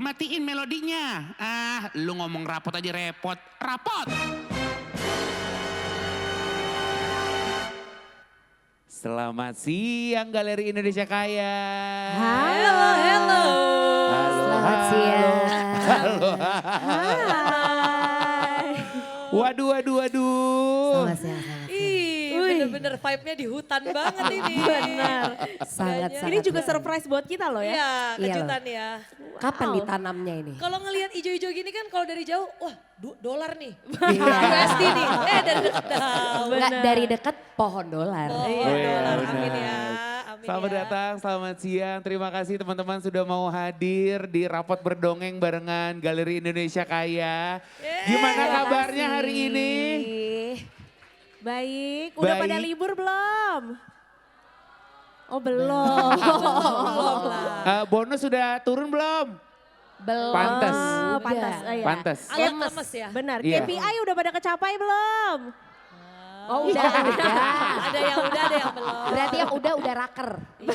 matiin melodinya. Ah, lu ngomong rapot aja repot. Rapot! Selamat siang Galeri Indonesia Kaya. Halo. Selamat siang. Halo. Hai. Waduh. Selamat siang. Ih, bener-bener vibe-nya di hutan banget ini. Benar. Sangat. Ini juga surprise buat kita loh ya. Iya, Iya kejutan ya. Kapan ditanamnya ini? Kalau ngelihat ijo-ijo gini kan kalau dari jauh, wah dolar nih. Iya. USD nih. Dari dekat tahu. Enggak, dari dekat pohon dolar. Oh, iya, dolar. benar. Amin ya. Amin Selamat ya. datang, selamat siang. Terima kasih teman-teman sudah mau hadir di Rapot Berdongeng barengan Galeri Indonesia Kaya. Gimana kabarnya hari ini? Baik, udah Baik. pada libur belum? Oh belum. Belum lah. Bonus sudah turun belum? Belum. Pantes. Oh, pantas. Udah. Oh, iya. Pantes. Agak lemes ya. Benar, Iya. KPI udah pada kecapai belum? Oh udah. Ada yang udah, ada yang belum. Berarti yang udah raker.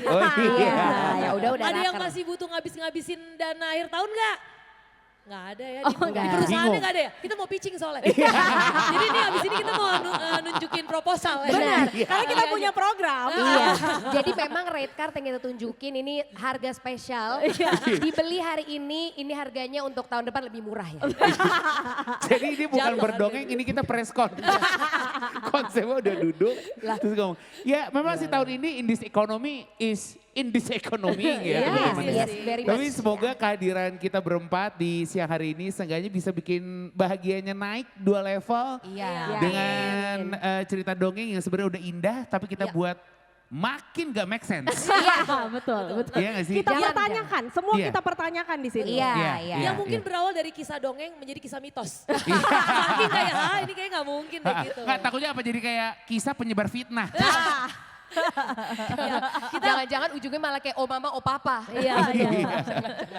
Oh iya. Ya udah Ada yang raker. masih butuh ngabis-ngabisin dana akhir tahun nggak? Nggak ada ya, Oh, di nggak. perusahaannya Bingung. nggak ada ya? Kita mau pitching soalnya. Jadi nih abis ini kita mau nunjukin proposal. ya. Benar, karena kita Iya, punya iya. program. Iya, jadi memang rate card yang kita tunjukin ini harga spesial. Dibeli hari ini harganya untuk tahun depan lebih murah ya. Jadi ini bukan Jatuh berdongeng, ini kita press con. Konsepnya udah duduk, terus ngomong. Ya memang sih tahun ini in this economy is in this economy ya. Yes, teman-teman. yes, very Tapi much. semoga kehadiran kita berempat di siang hari ini seenggaknya bisa bikin bahagianya naik 2 level. Iya. Dengan cerita dongeng yang sebenarnya udah indah tapi kita Iya. buat makin gak make sense. Iya, betul. Iya gak sih? Kita Jangan, pertanyakan, semua Iya. kita pertanyakan di sini. Iya, Iya, iya. iya. Yang mungkin berawal dari kisah dongeng menjadi kisah mitos. Mungkin kayak, ini kayak nggak mungkin deh gitu. Nggak, takutnya apa jadi kayak kisah penyebar fitnah. Jangan-jangan ujungnya malah kayak oh mama, oh papa. Iya.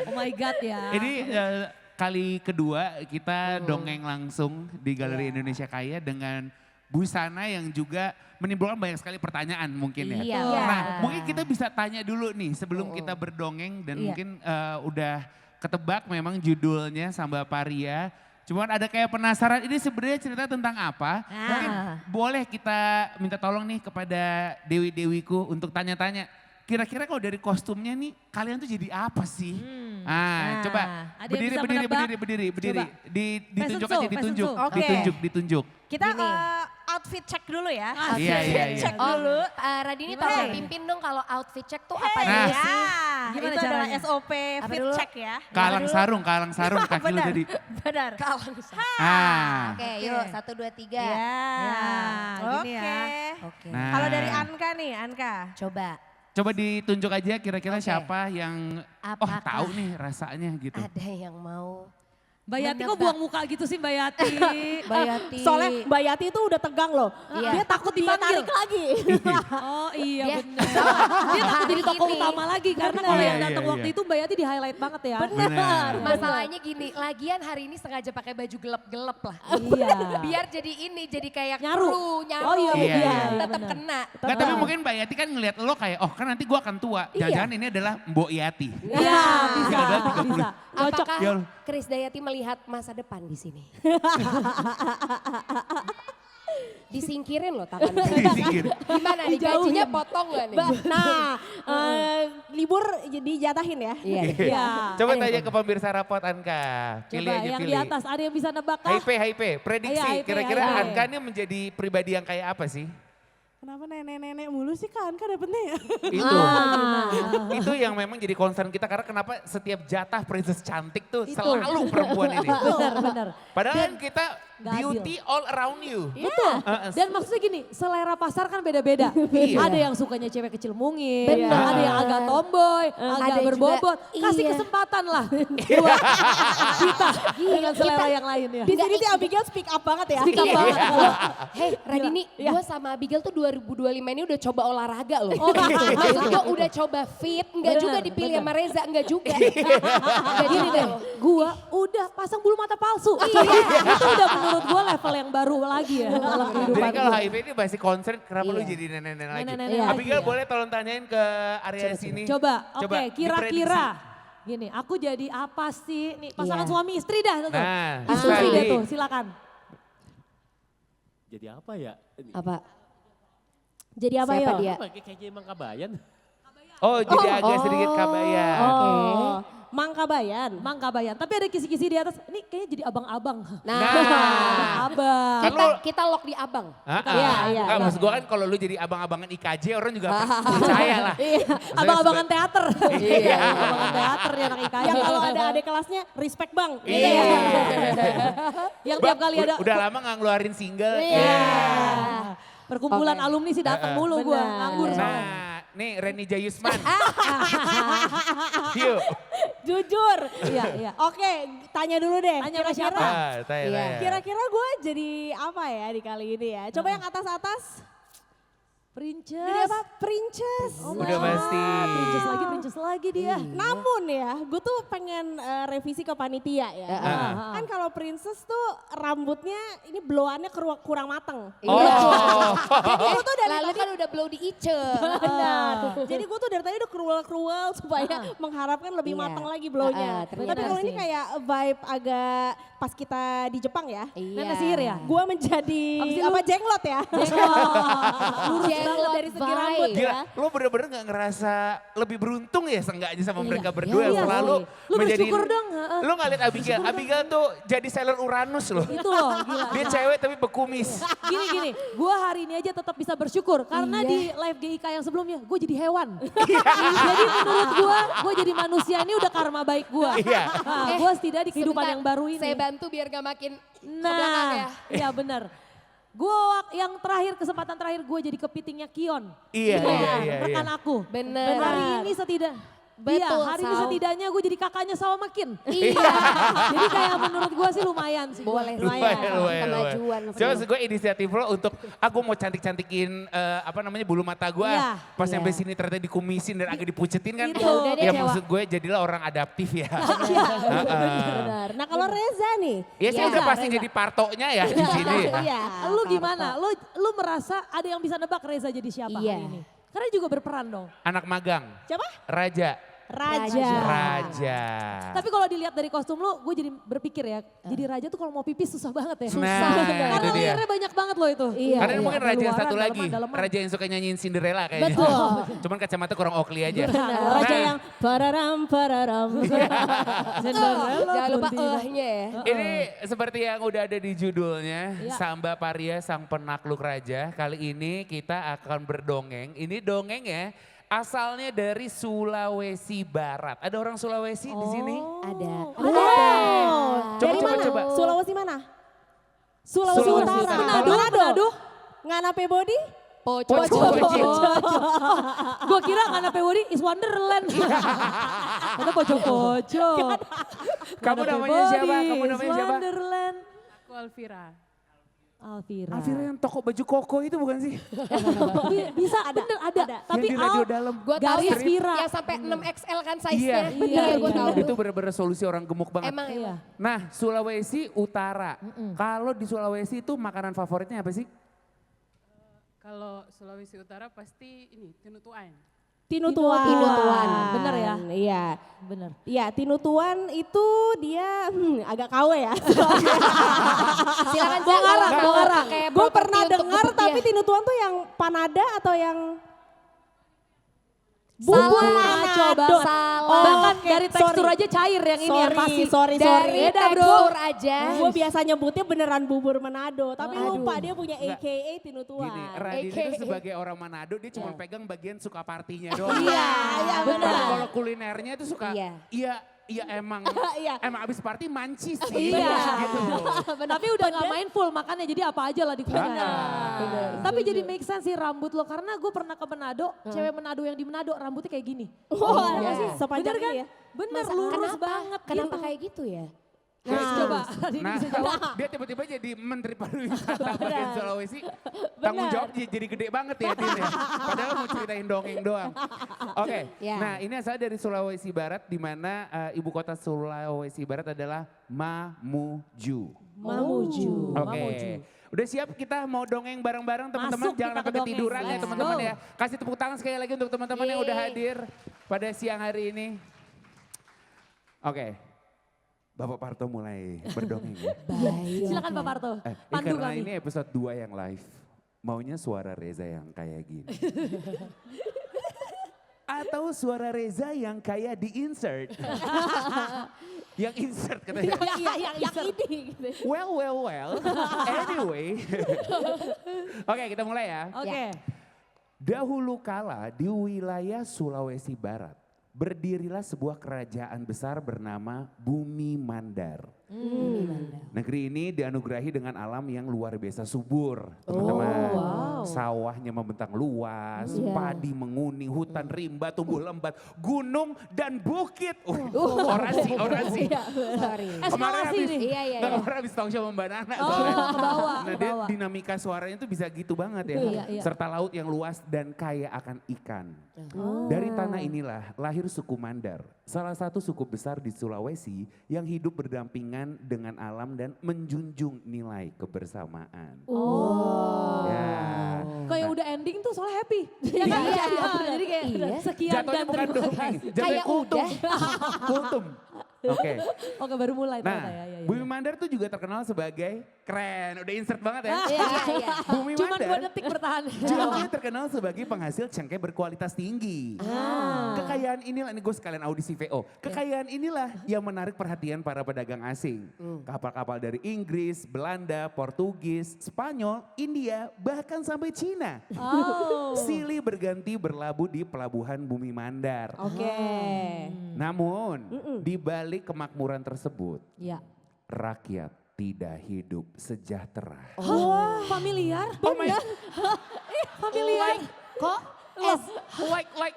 Oh my God ya. Ini kali kedua kita dongeng langsung di Galeri Indonesia Kaya dengan busana yang juga menimbulkan banyak sekali pertanyaan mungkin ya. Iya. Nah mungkin kita bisa tanya dulu nih sebelum kita berdongeng dan Iya. mungkin udah ketebak memang judulnya Samba Paria. Cuman ada kayak penasaran ini sebenarnya cerita tentang apa. Mungkin boleh kita minta tolong nih kepada dewi-dewiku untuk tanya-tanya. Kira-kira kalau dari kostumnya nih kalian tuh jadi apa sih? Coba Ada yang bisa menebak? berdiri. Coba. Ditunjuk Fashion aja, show, ditunjuk. fashion show. Ditunjuk, ditunjuk. Kita Gini. outfit check dulu ya. Iya. Cek Oh, dulu. Radini Gimana? tolong pimpin dong kalau outfit check tuh apa Hey, dulu Nah. sih? Gimana itu adalah caranya? SOP Apa fit dulu? check ya. Kalang sarung, kaki lu Benar, tadi. benar. Kalang. Ah, Oke, yuk 1, 2, 3. Ya, gini oke. ya. Oke. Nah. Kalau dari Anka nih, Anka. Coba. Coba ditunjuk aja kira-kira Oke. siapa yang Apakah tahu nih rasanya gitu. ada yang mau Mbak Yati kok menebak? buang muka gitu sih Mbak Yati? Mbak Yati? Soalnya Mbak Yati itu udah tegang loh. Iya. Dia takut dia dipanggil. tarik lagi. Oh iya Dia- benar. Dia takut jadi tokoh Ini. utama lagi karena Bener. kalau Iya, yang datang iya, waktu iya. itu Mbak Yati di highlight banget ya. Benar. Masalahnya gini, lagian hari ini sengaja pakai baju gelap-gelap lah. Iya. Biar jadi ini, jadi kayak Nyaru. kru, nyaru. Oh iya, iya, Tetap benar. kena. Nggak, tapi mungkin Mbak Yati kan ngelihat lo kayak, oh kan nanti gua akan tua. Jangan-jangan ini adalah Mbok Yati. Iya bisa. Ada 30. Bisa. Cocok. Apakah Ya Allah. Krisdayanti melihat masa depan di sini? Disingkirin loh tangannya. Disingkir. Gimana nih, Dijauhin. gajinya potong gak nih? Nah, libur dijatahin ya. Iya. Iya. Coba tanya ke pemirsa rapot Anka. Pilih Coba aja yang pilih. di atas ada yang bisa nebak kah? HIP, prediksi. Ayo, HIP, Kira-kira ayo. Anka ini menjadi pribadi yang kayak apa sih? Kenapa nenek-nenek mulu sih kan dapetnya ya? Itu. Ah. Itu yang memang jadi concern kita karena kenapa setiap jatah princess cantik tuh Itu. selalu perempuan ini. Benar. Padahal kan kita nggak beauty all around you. Betul. Dan maksudnya gini, selera pasar kan beda-beda. Iya. Ada yang sukanya cewek kecil mungil, Benar. ada yang agak tomboy, Ada agak yang berbobot. juga- Kasih iya. kesempatan lah buat kita dengan selera yang lain ya. Di sini tuh Abigail speak up banget ya. Speak up Iya. banget. Hei Radini, Iya. gue sama Abigail tuh 2025 ini udah coba olahraga loh. Oh, gitu. Maksud gue udah coba fit, enggak Bener, juga dipilih bener. sama Reza, enggak juga. Gini deh, gua udah pasang bulu mata palsu. Itu udah menurut gua level yang baru lagi ya dalam Jadi kehidupan kalau gua. HIV ini masih concern kenapa lu Iya. jadi nenek-nenek lagi? Nenek-nenek Abigail lagi ya. boleh tolong tanyain ke area sini. Coba, Coba, oke, kira-kira Gini, aku jadi apa sih? Nih pasangan suami istri dah tuh. Nah, Diskusi Sally. deh tuh, silakan. Jadi apa ya? Ini, Apa? Jadi apa Siapa yo? dia? apa, kayaknya emang kabayan. Oh jadi agak sedikit kabayan. Oh, Mangkabayan. Mang Kabayan, tapi ada kisi-kisi di atas. Ini kayaknya jadi abang-abang. Nah, Abang. Kan kita, lu- kita lock di abang. Iya. Maksud gue kan kalau lu jadi abang-abangan IKJ orang juga percaya lah. Abang-abangan teater. Iya. Abang-abangan teater ya anak IKJ. Yang kalau ada adik kelasnya respect bang. Iya. Yang tiap kali ada Udah lama nggak ngeluarin single. Iya. perkumpulan Oke. alumni sih datang mulu gue. Benar. Nganggur soalnya. Nah, nih Reni Jayusman. Yuk. Jujur. Iya. Oke, tanya dulu deh. Tanya sama siapa? Tanya. Iya. Kira-kira gue jadi apa ya di kali ini ya? Coba yang atas-atas. Princess. Jadi apa? Princess. Oh Udah my pasti. God, Princess lagi dia. Namun ya, gue tuh pengen revisi ke panitia ya. Kan kalau princess tuh rambutnya ini blowannya kurang mateng. Oh. Jadi gue tuh dari Lalu tadi kan udah blow di Ice. benar. Jadi gue tuh dari tadi udah cruel supaya mengharapkan lebih Iya. matang lagi blownya. Ternyata Tapi kalau ini sih. kayak vibe agak pas kita di Jepang ya. Iya. Nenek sihir ya? Gue menjadi Apa sih apa jenglot ya. Jenglot dari segi vibe. rambut Gila, ya. lo bener-bener gak ngerasa lebih beruntung ya seenggaknya sama mereka berdua Iya yang selalu sih. Lu bersyukur dong, heeh. Lo gak liat Abigail, Abigail tuh jadi Sailor Uranus loh. Itu loh, gila. Dia cewek tapi bekumis. Gini, gue hari ini aja tetap bisa bersyukur karena Iya. di live GIK yang sebelumnya gue jadi hewan. Jadi menurut gue jadi manusia ini udah karma baik gue. Iya. Gue setidaknya di kehidupan Sebentar, yang baru ini. Saya bantu biar gak makin ke belakang ya. Nah, iya benar. Gue yang terakhir, kesempatan terakhir gue jadi kepitingnya Kion. Iya, Gitu, iya. rekan aku. Bener. Hari ini Betul, hari ini Sal. setidaknya gue jadi kakaknya Salma Makin. Iya. Jadi kayak menurut gue sih lumayan sih. Boleh sih. Lumayan. Kemajuan. Coba maksud gue inisiatif lo untuk, aku mau cantik-cantikin bulu mata gue. Iya. Pas Iya. sampai sini ternyata dikumisin dan agak dipucetin kan. Itu. Udah deh, Ya Dewa. maksud gue jadilah orang adaptif ya. Benar. Nah kalau Reza nih. Ya saya Iya. udah pasti jadi partonya ya di sini ya. Iya. Lu gimana? Lu merasa ada yang bisa nebak Reza jadi siapa Iya. hari ini? Karena juga berperan dong. Anak magang, Siapa? Raja. Raja. Tapi kalau dilihat dari kostum lu, gue jadi berpikir ya, jadi raja tuh kalau mau pipis susah banget ya. Nah, Karena itu dia. layernya banyak banget loh itu. Iya. Karena ini mungkin Ada raja yang luaran, satu lagi, daleman. raja yang suka nyanyiin Cinderella kayaknya. Betul. Cuman kacamata kurang Oakley aja. Raja Nah, yang pararam. Jangan lupa ehnya ya. ini seperti yang udah ada di judulnya, Iya. Samba Paria Sang Penakluk Raja. Kali ini kita akan berdongeng. Ini dongengnya asalnya dari Sulawesi Barat. Ada orang Sulawesi di sini? Ada. Oh. Coba, Dari coba, mana? coba. Sulawesi mana? Sulawesi Sulawesi Utara. Utara. Manado. Nganape body? Poco. Gue kira karena Pewori is Wonderland. Kata poco-poco. Kamu namanya siapa? Kamu namanya siapa? Wonderland. Aku Alvira. Alvira. Alvira yang toko baju koko itu bukan sih? Bisa, bener ada. Tapi yang di radio Al, dalam. Gue tahu garis ya, Vira. yang sampai 6XL kan Iya, size-nya. Bener, gue tahu. Itu bener-bener solusi orang gemuk banget. Emang, Iya. Nah, Sulawesi Utara. Kalau di Sulawesi itu makanan favoritnya apa sih? Kalau Sulawesi Utara pasti ini tinutuan. Tinutuan. Tinutuan. Bener ya? Iya. Bener. Iya, tinutuan itu dia agak KW ya. Silakan Bawa arah, bawa arah. Gue pernah dengar tapi tinutuan tuh yang panada atau yang bubur Salah, coba. Manado. Salah. Bahkan Oke, dari tekstur sorry. aja cair yang ini yang pasti. Sorry. Dari Beda, bro. tekstur aja. Gue biasa nyebutnya beneran bubur Manado, tapi Aduh. lupa dia punya Enggak. AKA tinutuan. Gini, Radin AKA. itu sebagai orang Manado dia cuma pegang bagian suka partinya doang. Iya, iya benar. Kalau kulinernya itu suka, Iya. iya emang, Iya. emang abis party mancis sih. Iya. Gitu loh. Tapi udah gak main full makannya jadi apa aja lah di kuliner. Tapi jadi make sense sih rambut lo karena gue pernah ke Manado, cewek Manado yang di Manado rambutnya kayak gini. Wah, iya. sih sepanjang Bener kan? ini ya. Bener Masa- lurus kenapa? banget Kenapa gitu. kayak gitu ya? Nah, coba Radin Nah, bisa jawab. dia tiba-tiba jadi menteri pariwisata bagian Sulawesi. Tanggung jawab jadi gede banget ya Din ya. Padahal mau ceritain dongeng doang. Oke, Ya. nah ini asal dari Sulawesi Barat di mana ibu kota Sulawesi Barat adalah Mamuju. Mamuju. Oke. Udah siap kita mau dongeng bareng-bareng teman-teman. Masuk Jangan kita sampai ke dongeng. ketiduran ya Let's teman-teman go. ya. Kasih tepuk tangan sekali lagi untuk teman-teman yang udah Yeay. hadir pada siang hari ini. Oke. Bapak Parto mulai berdongeng ya. Silakan Pak Parto, pandu Karena kami. ini episode 2 yang live. Maunya suara Reza yang kayak gini. Atau suara Reza yang kayak di insert. Yang insert katanya. yang ini. Gitu. Well. Anyway. Oke, kita mulai ya. Oke. Dahulu kala di wilayah Sulawesi Barat, berdirilah sebuah kerajaan besar bernama Bumi Mandar. Negeri ini dianugerahi dengan alam yang luar biasa subur, teman-teman. Sawahnya membentang luas, padi menguning, hutan rimba tumbuh lembat, gunung dan bukit. Orasi. Sorry. Kemarin Eskalasi habis, nih. Iya. kemarin habis talk show Mbak Nana. Oh, soalnya. kebawa, Nah dia kebawa. dinamika suaranya tuh bisa gitu banget ya. Iya. Serta laut yang luas dan kaya akan ikan. Dari tanah inilah lahir suku Mandar. Salah satu suku besar di Sulawesi yang hidup berdampingan dengan alam dan menjunjung nilai kebersamaan. Ya. Kok yang udah ending tuh soalnya happy. Ya kan? Iya. Jadi kayak Iya. sekian Jatuhnya dan bukan terima dongeng, kasih. jatuhnya Kayak kultum. Kultum. Oke. Oke baru mulai Nah, ternyata ya. Bumi Mandar tuh juga terkenal sebagai keren. Udah insert banget ya. Iya. Bumi Cuman Mandar 2 detik bertahan. juga terkenal sebagai penghasil cengkeh berkualitas tinggi. Kekayaan inilah, ini gue sekalian audisi VO. Kekayaan inilah yang menarik perhatian para pedagang asing. Kapal-kapal dari Inggris, Belanda, Portugis, Spanyol, India, bahkan sampai Cina. Silih berganti berlabuh di pelabuhan Bumi Mandar. Oke. Namun di balik kemakmuran tersebut, Ya. rakyat tidak hidup sejahtera. Familiar? Oh my, Familiar? Kok?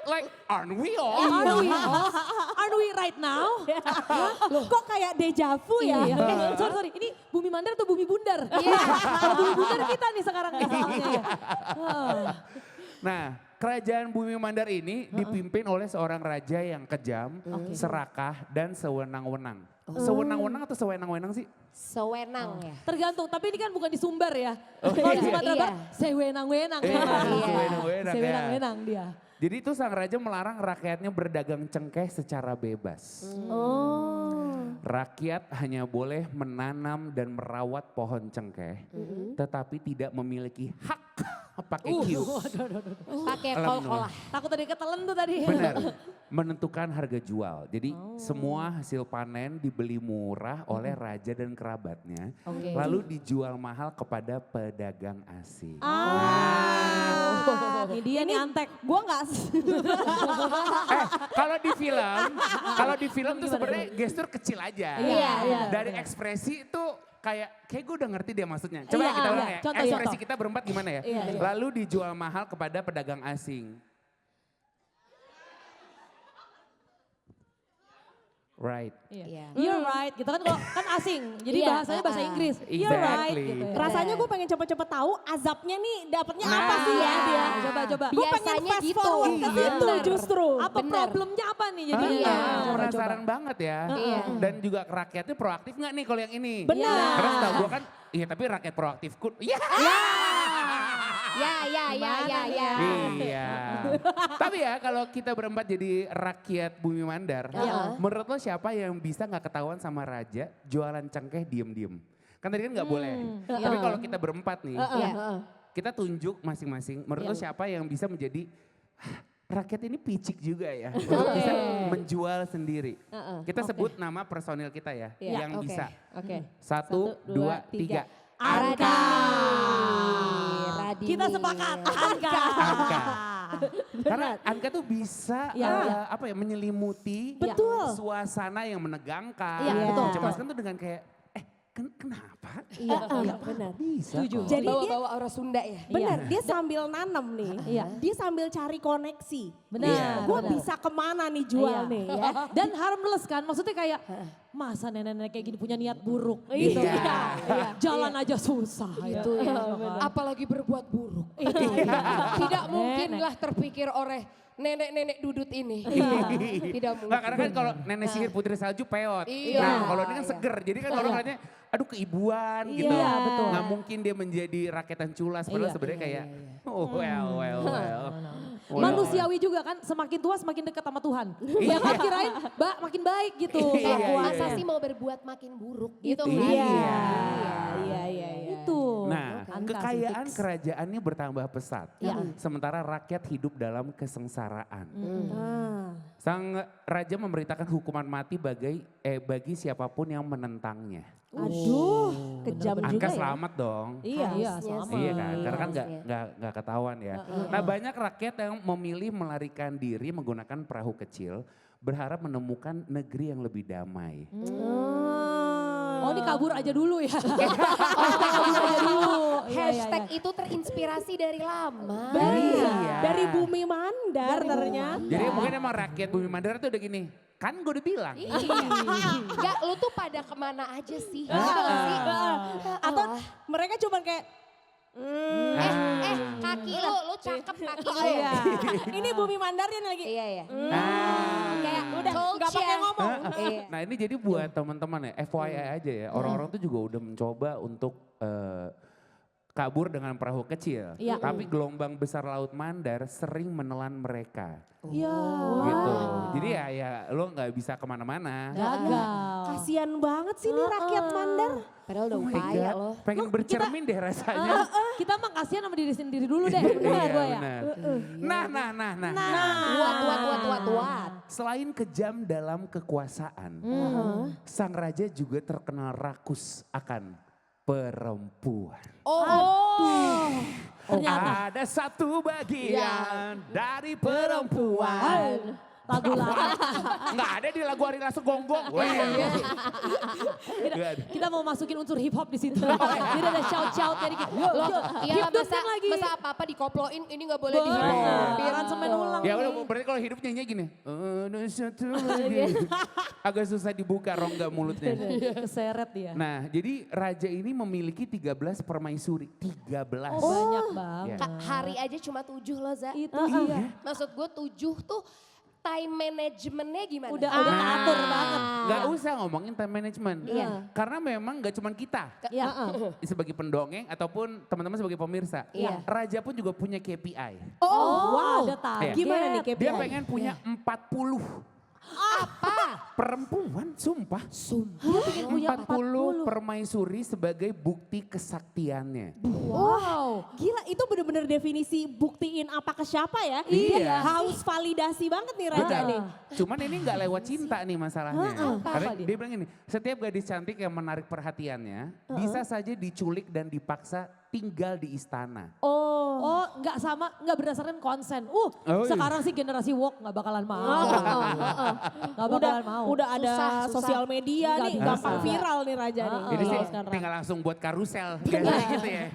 like, aren't we all? Aren't we right now? Loh, kok kayak dejavu ya? Iya. Sorry, ini Bumi Mandar atau Bumi Bundar? Iya. Kalau Bumi Bundar kita nih sekarang nih soalnya ya. Nah, kerajaan Bumi Mandar ini dipimpin oleh seorang raja yang kejam, serakah, dan sewenang-wenang. Sewenang-wenang atau sewenang-wenang sih? Sewenang ya. Tergantung, tapi ini kan bukan di Sumbar ya. Kalau di Sumatera Iya. Barat, sewenang-wenang. Iya, Iya. sewenang-wenang ya. Sewenang-wenang dia. Jadi itu sang raja melarang rakyatnya berdagang cengkeh secara bebas. Rakyat hanya boleh menanam dan merawat pohon cengkeh, tetapi tidak memiliki hak pakai Q. Pakai Alam kol-kolah. Takut tadi ketelen tuh tadi. Benar, menentukan harga jual. Jadi semua hasil panen dibeli murah oleh raja dan kerabatnya, Oke. lalu dijual mahal kepada pedagang asing. Ini dia nih antek. Gue nggak Kalau di film tuh sebenarnya gestur kecil aja. Iya. Dari ekspresi itu kayak gue udah ngerti dia maksudnya. Coba Iya, kita ulang iya. ya. Contoh, Ekspresi contoh. kita berempat gimana ya? Iya. Lalu dijual mahal kepada pedagang asing. Right. Iya. You're right, gitu kan kalau kan asing. Jadi Iya, bahasanya bahasa Inggris. Exactly. You're right gitu ya. rasanya gue pengen cepet-cepet tahu azabnya nih dapetnya Nah. apa sih ya dia. Coba. Gue pengen Biasanya fast gitu. forward ke Iya. situ Bener. justru. Apa Bener. problemnya apa nih jadi? Iya. Penasaran banget ya. Iya. Dan juga rakyatnya proaktif nggak nih kalau yang ini? Benar. Karena setahu gue kan, iya tapi rakyat proaktif Iya. Ya. Iya. Tapi ya kalau kita berempat jadi rakyat Bumi Mandar, menurut lo siapa yang bisa nggak ketahuan sama raja jualan cengkeh diem-diem? Kan tadi kan nggak boleh. Tapi kalau kita berempat nih, Iya. kita tunjuk masing-masing. Menurut lo siapa yang bisa menjadi rakyat ini picik juga ya, untuk bisa menjual sendiri. Kita sebut nama personil kita ya, yang Oke. bisa. Oke. 1, 2, 3. Arka. Radini. Kita sepakat, Anka. Anka. Karena Anka tuh bisa menyelimuti Betul. suasana yang menegangkan, Iya, betul. mencemaskan tuh dengan kayak kenapa? Iya. Benar. Bisa kok. Jadi dia Bawa-bawa orang Sunda ya. benar, dia sambil nanam nih. Iya. Dia sambil cari koneksi. Benar. Iya. Gue benar. bisa kemana nih jual Iya. nih ya. Dan harmless kan, maksudnya kayak masa nenek-nenek kayak gini punya niat buruk Iya. gitu. Iya. Jalan aja susah. Itu ya. ya. Apalagi berbuat buruk. Iya. Tidak mungkinlah terpikir oleh nenek-nenek dudut ini. Tidak mungkin. Nah, karena kan kalau nenek sihir putri salju peot. Iya. Nah kalau ini kan seger, jadi kan orang katanya aduh keibuan gitu. Iya, betul. Nggak mungkin dia menjadi rakyatan culas, padahal sebenarnya kayak well. Manusiawi juga kan, semakin tua semakin dekat sama Tuhan. Ya kan kirain makin baik gitu. Iya, iya, Masa iya. sih mau berbuat makin buruk gitu kan? Iya. Iya. Itu. Nah, Angka kekayaan sih, fix. kerajaannya bertambah pesat. Sementara rakyat hidup dalam kesengsaraan. Sang raja memberitakan hukuman mati bagi siapapun yang menentangnya. Aduh, kejam juga Angka ya. selamat dong. Iya. Iya, Harusnya sama. sih. Iya kan, karena kan Harusnya. nggak ketahuan ya. Nah banyak rakyat yang memilih melarikan diri menggunakan perahu kecil, berharap menemukan negeri yang lebih damai. Oh ini kabur aja dulu ya. Kabur aja dulu. Iya, Hashtag itu terinspirasi dari lama. Iya. Dari bumi Mandar ternyata. Jadi mungkin emang rakyat Bumi Mandar tuh udah gini, kan gue udah bilang. Iya. Enggak, lu tuh pada kemana aja sih? Gitu gak sih? Atau mereka cuma kayak, Kaki lu cakep kaki lu. iya. Ini bumi Mandarnya lagi. Iya, iya. Kayak udah nggak pakai ngomong. Iya. Nah ini jadi buat teman-teman ya, FYI aja ya, orang-orang tuh juga udah mencoba untuk kabur dengan perahu kecil. Iya. Tapi gelombang besar Laut Mandar sering menelan mereka. Iya. Gitu. Jadi ya lo nggak bisa kemana-mana. Gagal. Kasian banget sih nih rakyat Mandar. Padahal udah Oh my upaya God, loh. pengen bercermin deh rasanya. Kita mah kasihan sama diri sendiri dulu deh. Bener gue ya. benar. Nah. Wat. Selain kejam dalam kekuasaan, sang raja juga terkenal rakus akan perempuan. Ternyata. Ada satu bagian dari perempuan. Lagu lama. Nggak ada di lagu Ari Lasso Gonggong. Kita mau masukin unsur hip hop di situ. Jadi ada shout-shout dari kita. Yo, yo, Iya hip lah, dance lagi. masa apa-apa dikoploin ini gak boleh di Biaran semen ulang. Ya udah berarti kalau hidup nyanyi gini. Ada satu lagi. Agak susah dibuka rongga mulutnya. Keseret dia. Nah jadi raja ini memiliki 13 permaisuri. 13. Oh banyak banget. Hari aja cuma 7 loh Za. Itu iya. Maksud gue 7 tuh time managementnya gimana? Udah teratur banget. Nggak usah ngomongin time management. Iya. Karena memang nggak cuma kita. Iya. Sebagai pendongeng ataupun teman-teman sebagai pemirsa. Iya. Raja pun juga punya KPI. Oh, wow. Ada target. Gimana nih KPI? Dia pengen punya 40 perempuan, sumpah. Dia pengen punya 40 permaisuri sebagai bukti kesaktiannya. Wow. Gila itu bener-bener definisi buktiin apa ke siapa ya. Iya. Haus validasi banget nih raja Benar. nih. Cuman ini nggak lewat cinta nih masalahnya. Karena Apa dia? dia bilang ini, setiap gadis cantik yang menarik perhatiannya bisa saja diculik dan dipaksa tinggal di istana. Oh, nggak sama, nggak berdasarkan konsen. iya. Sekarang sih generasi woke nggak bakalan mau. Nggak bakalan mau. Udah ada Susah. sosial media Nggak nih, bisa. gampang viral nih raja nih. Jadi sih Kalau sekarang. tinggal langsung buat karusel biasanya gitu ya.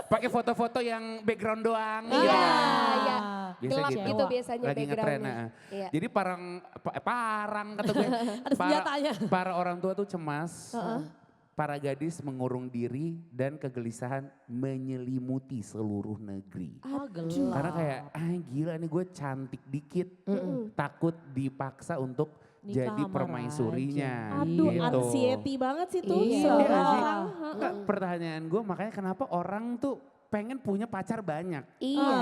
Pakai foto-foto yang background doang. Iya, iya. Biasa Gelap gitu. gitu biasanya Lagi ngetren. backgroundnya. Iya. Jadi parang kata gue. Ada senjatanya. Para orang tua tuh cemas. Para gadis mengurung diri dan kegelisahan menyelimuti seluruh negeri. Oh, gelap. Karena kayak, gila nih gue cantik dikit. Takut dipaksa untuk Nikah jadi sama permaisurinya. Aduh gitu. anxiety banget sih tuh. Iya. seorang Iya sih? orang. Enggak, pertanyaan gue makanya kenapa orang tuh pengen punya pacar banyak. Iya.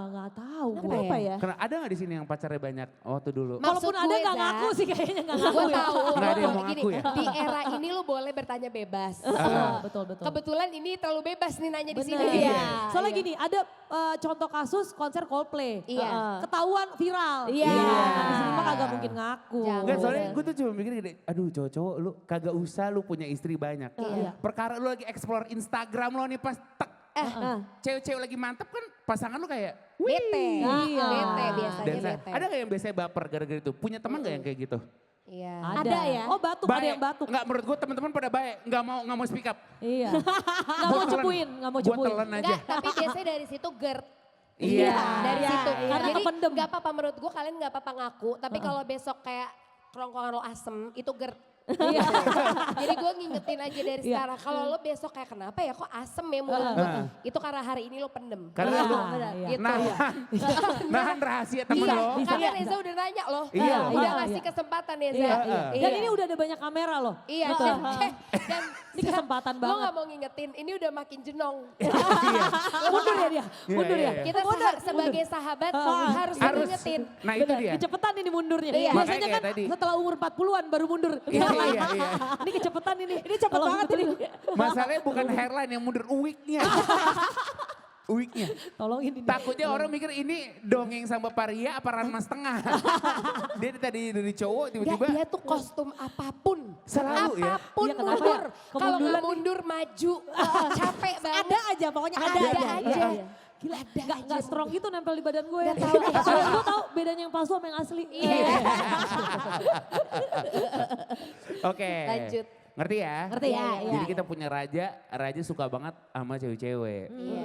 Nggak tahu gue. Kenapa ya? Karena ada gak di sini yang pacarnya banyak waktu dulu? Walaupun Maksud ada gue, nggak Za, ngaku sih kayaknya nggak ngaku Gue ya. tahu. Nggak ada yang mau Gini, ngaku ya? Di era ini lu boleh bertanya bebas. Betul, betul. Kebetulan ini terlalu bebas nih nanya di sini. Bener. Iya. Soalnya gini, ada contoh kasus konser Coldplay. Iya. Ketahuan viral. Iya. Nah, di sini mah kagak mungkin ngaku. Jangan. Enggak, soalnya gue tuh cuma mikir gini, aduh cowok-cowok lu kagak usah lu punya istri banyak. Iya. Perkara lu lagi explore Instagram lo nih pas tek. Cewek-cewek lagi mantep kan pasangan lu kayak, Bete. Iya. Bete biasanya dan bete. ada gak yang biasanya baper gara-gara itu? Punya teman gak yang kayak gitu? Iya. Ada ya? Oh batuk, ada yang batuk. Enggak, menurut gue teman-teman pada baik, nggak mau speak up. Iya. Nggak mau Buat telan. cepuin, nggak mau Buat cepuin. telan aja. Enggak, tapi biasanya dari situ GERD. Iya. Dari situ. Karena Jadi kependem. gak apa-apa menurut gue kalian gak apa-apa ngaku. Tapi kalau besok kayak kerongkongan lo asem itu GERD. Iya. Jadi gue ngingetin aja dari Iya. sekarang. Kalau lo besok kayak kenapa ya kok asem ya mulut lo. Itu karena hari ini lo pendem. Karena lu Iya. Gitu. nahan rahasia temen Iya, lo. karena Reza udah nanya loh. Iya. Udah Iya. ngasih kesempatan Reza. Iya. Iya. Dan ini udah ada banyak kamera loh. Iya, Betul. dan Ini kesempatan lo banget. gak mau ngingetin, ini udah makin jenong. Mundur ya dia, mundur iya, ya. iya. Kita sebagai sahabat harus Harus. ngingetin. Nah itu Benar, dia. kecepetan ini mundurnya. Iya. Biasanya Makanya kan kayak tadi. setelah umur 40-an baru mundur. Iya, iya, iya. Ini kecepetan ini. Ini cepet Kalau banget gitu ini. Masalahnya bukan hairline yang mundur, wignya. Wignya. Tolongin ini. Takutnya orang mikir ini dongeng sama Paria apa Ranma setengah. Dia tadi dari cowok Enggak, tiba-tiba dia tuh kostum apapun. Selalu ya? Apapun Iya, kenapa mundur. ya? Kalau Kemunduran nggak mundur maju. Capek banget. Ada aja pokoknya ada Ada aja. aja. Iya. Gila, nggak strong gitu nempel di badan gue. Nggak tahu. Soalnya gue tahu bedanya yang palsu sama yang asli. Iya. Oke. Lanjut. Ngerti ya? Ngerti ya? Jadi kita punya raja suka banget sama cewek-cewek. Iya.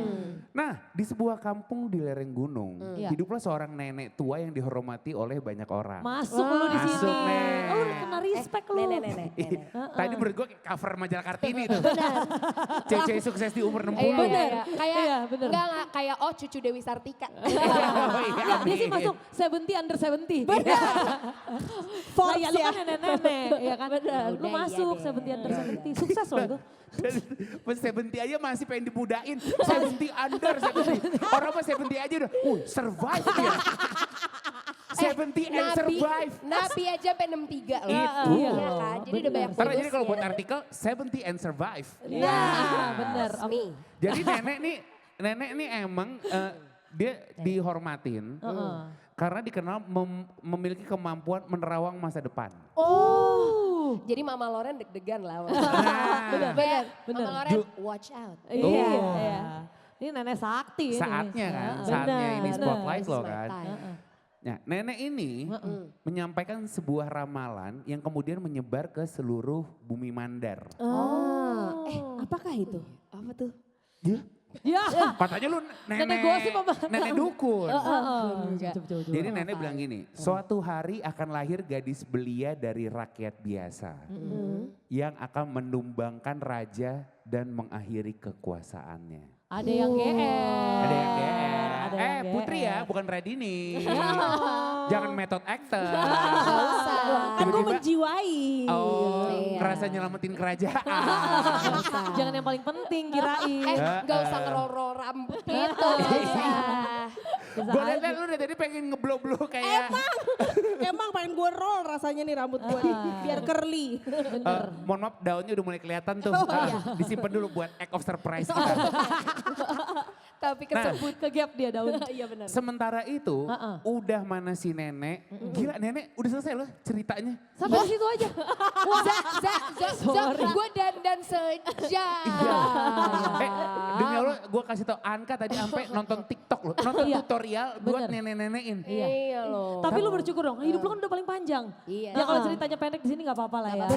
Nah, di sebuah kampung di lereng gunung, Iya. hiduplah seorang nenek tua yang dihormati oleh banyak orang. Masuk lu di sini. Masuk, Nek. Oh, lu kena respect lu. Nenek. Tadi menurut gue kayak cover majalah Kartini tuh. Cewek-cewek sukses di umur 60. Iya, Bener. iya. Kayak Iya, bener. enggak kayak oh cucu Dewi Sartika. Oh, iya, Dia sih amin. masuk 70 under 70. Forbes Nah, ya, lu ya. kan nenek-nenek, ya kan? Lu Udah, masuk iya deh. 70 under 70. Sukses loh itu. Pas 70 aja masih pengen dibudain. 70 under 70. Orang mah 70 aja udah, survive dia. 70 and survive. Nabi aja sampai 63 loh. Itu. Iya kan? Jadi udah banyak Karena jadi kalau bonusnya. buat artikel 70 and survive. Iya, bener. Resmi. Jadi nenek nih emang dia dihormatin karena dikenal memiliki kemampuan menerawang masa depan. Oh. Jadi Mama Loren deg-degan lah. Nah, Kayak bener. Mama Loren watch out. Iya, Oh. iya. Ini nenek sakti ini. saatnya kan, Heeh. saatnya ini Bener, spotlight This loh is my kan. time. Nah, nenek ini menyampaikan sebuah ramalan yang kemudian menyebar ke seluruh bumi Mandar. Oh. Apakah itu? Apa tuh? Ya. Katanya lu Nenek gosip apa? nenek dukun. Coba. Jadi nenek bilang gini, suatu hari akan lahir gadis belia dari rakyat biasa yang akan menumbangkan raja dan mengakhiri kekuasaannya. Ada yang GR. Ada yang GR. Ada yang Putri ya, GR. bukan Radini. Jangan method actor. Gak usah. Kan gue Tiba-tiba, menjiwai. oh, Iya. ngerasa nyelamatin kerajaan. Jangan yang paling penting kirain. Gak usah ngerol-rol rambut gitu. Gak usah. Gue liat lu dari tadi pengen ngeblow-blow kayak. Emang pengen gue roll rasanya nih rambut gue nih. Biar curly. Mohon maaf daunnya udah mulai kelihatan tuh. Disimpan dulu buat act of surprise kita. Tapi kesebut. Ke gap dia daun. Iya benar. Sementara itu udah mana si nenek. Gila nenek udah selesai loh ceritanya. Sampai situ aja. Zak, gue dandan sejam. Demi Allah gue kasih tau Anka tadi sampai nonton TikTok loh. Nonton Iya. tutorial buat Bener. nenek-nenekin. Iya loh. Tapi lu bersyukur dong, hidup lu kan udah paling panjang. Iya. Ya kalau ceritanya pendek di sini gak apa-apa lah ya.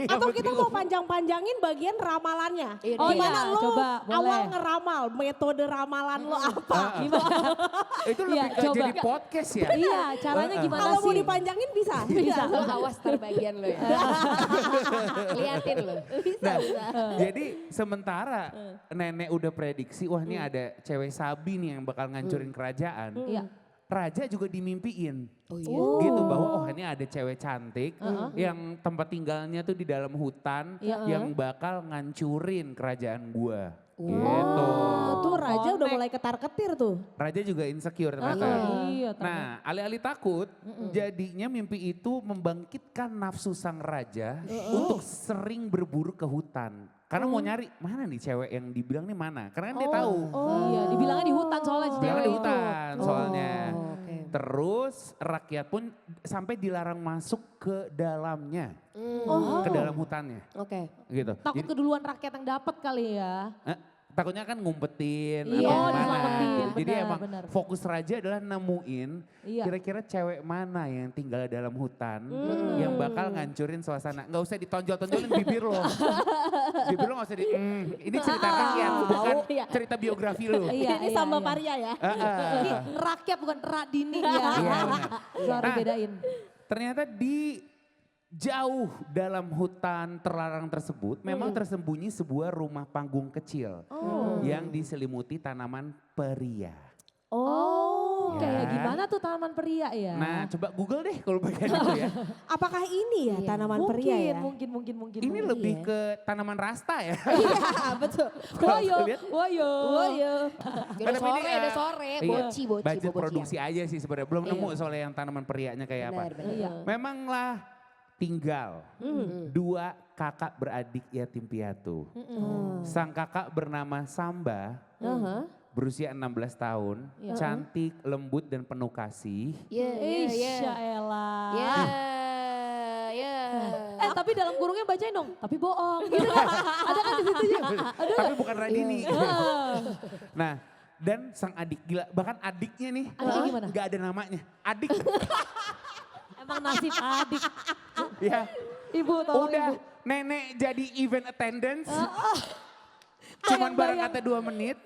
Atau kita mau panjang-panjangin bagian ramalannya. Iya, Oh Gimana iya, lo coba, boleh. awal ngeramal, metode ramalan lo apa? Gimana? Itu lebih Iya, ke coba. jadi podcast ya. Iya, caranya gimana Kalau sih? mau dipanjangin bisa. Bisa. Lo awas terbagian lo ya. Liatin lo. Nah, jadi sementara nenek udah prediksi, wah ini ada cewek sabi nih yang bakal ngancurin kerajaan. Iya. Raja juga dimimpiin. Oh iya. Gitu bahwa oh ini ada cewek cantik yang tempat tinggalnya tuh di dalam hutan yang bakal ngancurin kerajaan gua. Gitu. Oh, tuh raja udah mulai ketar-ketir tuh. Raja juga insecure ternyata. Iya, Nah, alih-alih takut, jadinya mimpi itu membangkitkan nafsu sang raja untuk sering berburu ke hutan. Karena mau nyari, mana nih cewek yang dibilang nih mana? Karena kan dia tahu. Iya, dibilangnya di hutan soalnya si Bilangnya cewek di itu. hutan soalnya. Oke. Terus rakyat pun sampai dilarang masuk ke dalamnya. Ke dalam hutannya. Oke. Gitu. Takut keduluan rakyat yang dapat kali ya. Takutnya kan ngumpetin Iya, atau gimana diselamatin, gitu. Jadi benar, emang benar. fokus raja adalah nemuin Iya. kira-kira cewek mana yang tinggal dalam hutan yang bakal ngancurin suasana. Nggak usah ditonjol-tonjolin bibir lo. Bibir lo nggak usah di, ini cerita rakyat bukan Iya. cerita biografi lo. Iya, Ini iya, sambal iya. paria ya. Ini rakyat bukan radini ya. Iya, benar. Sorry Nah, bedain. Ternyata di Jauh dalam hutan terlarang tersebut memang tersembunyi sebuah rumah panggung kecil yang diselimuti tanaman peria. Oh, Ya. kayak gimana tuh tanaman peria ya? Nah coba Google deh kalau bagian itu ya. Apakah ini ya Iya. tanaman mungkin, peria ya? mungkin. Ini mungkin. lebih ke tanaman rasta ya. Iya betul. Woyo, lihat. woyo. Woyo. Udah Tapi ini, sore, udah sore. iya, Boci. budget boci. produksi aja sih sebenarnya. Belum Iya. nemu soalnya yang tanaman perianya kayak apa. Benar. Iya. Memanglah tinggal dua kakak beradik yatim piatu. Sang kakak bernama Samba, berusia 16 tahun, cantik, lembut dan penuh kasih. Iya, iya, iya. Isya elah. Ya, ya. Tapi dalam kurungnya bacain dong, tapi bohong gitu kan. Ada kan di situ ya? Ada Tapi bukan Radini. Nah, dan sang adik gila, bahkan adiknya nih Adiknya gimana? nggak ada namanya. Adik, Emang nasib adik. ya Ibu tolong udah ibu. nenek jadi event attendance. Cuman bareng kata 2 menit.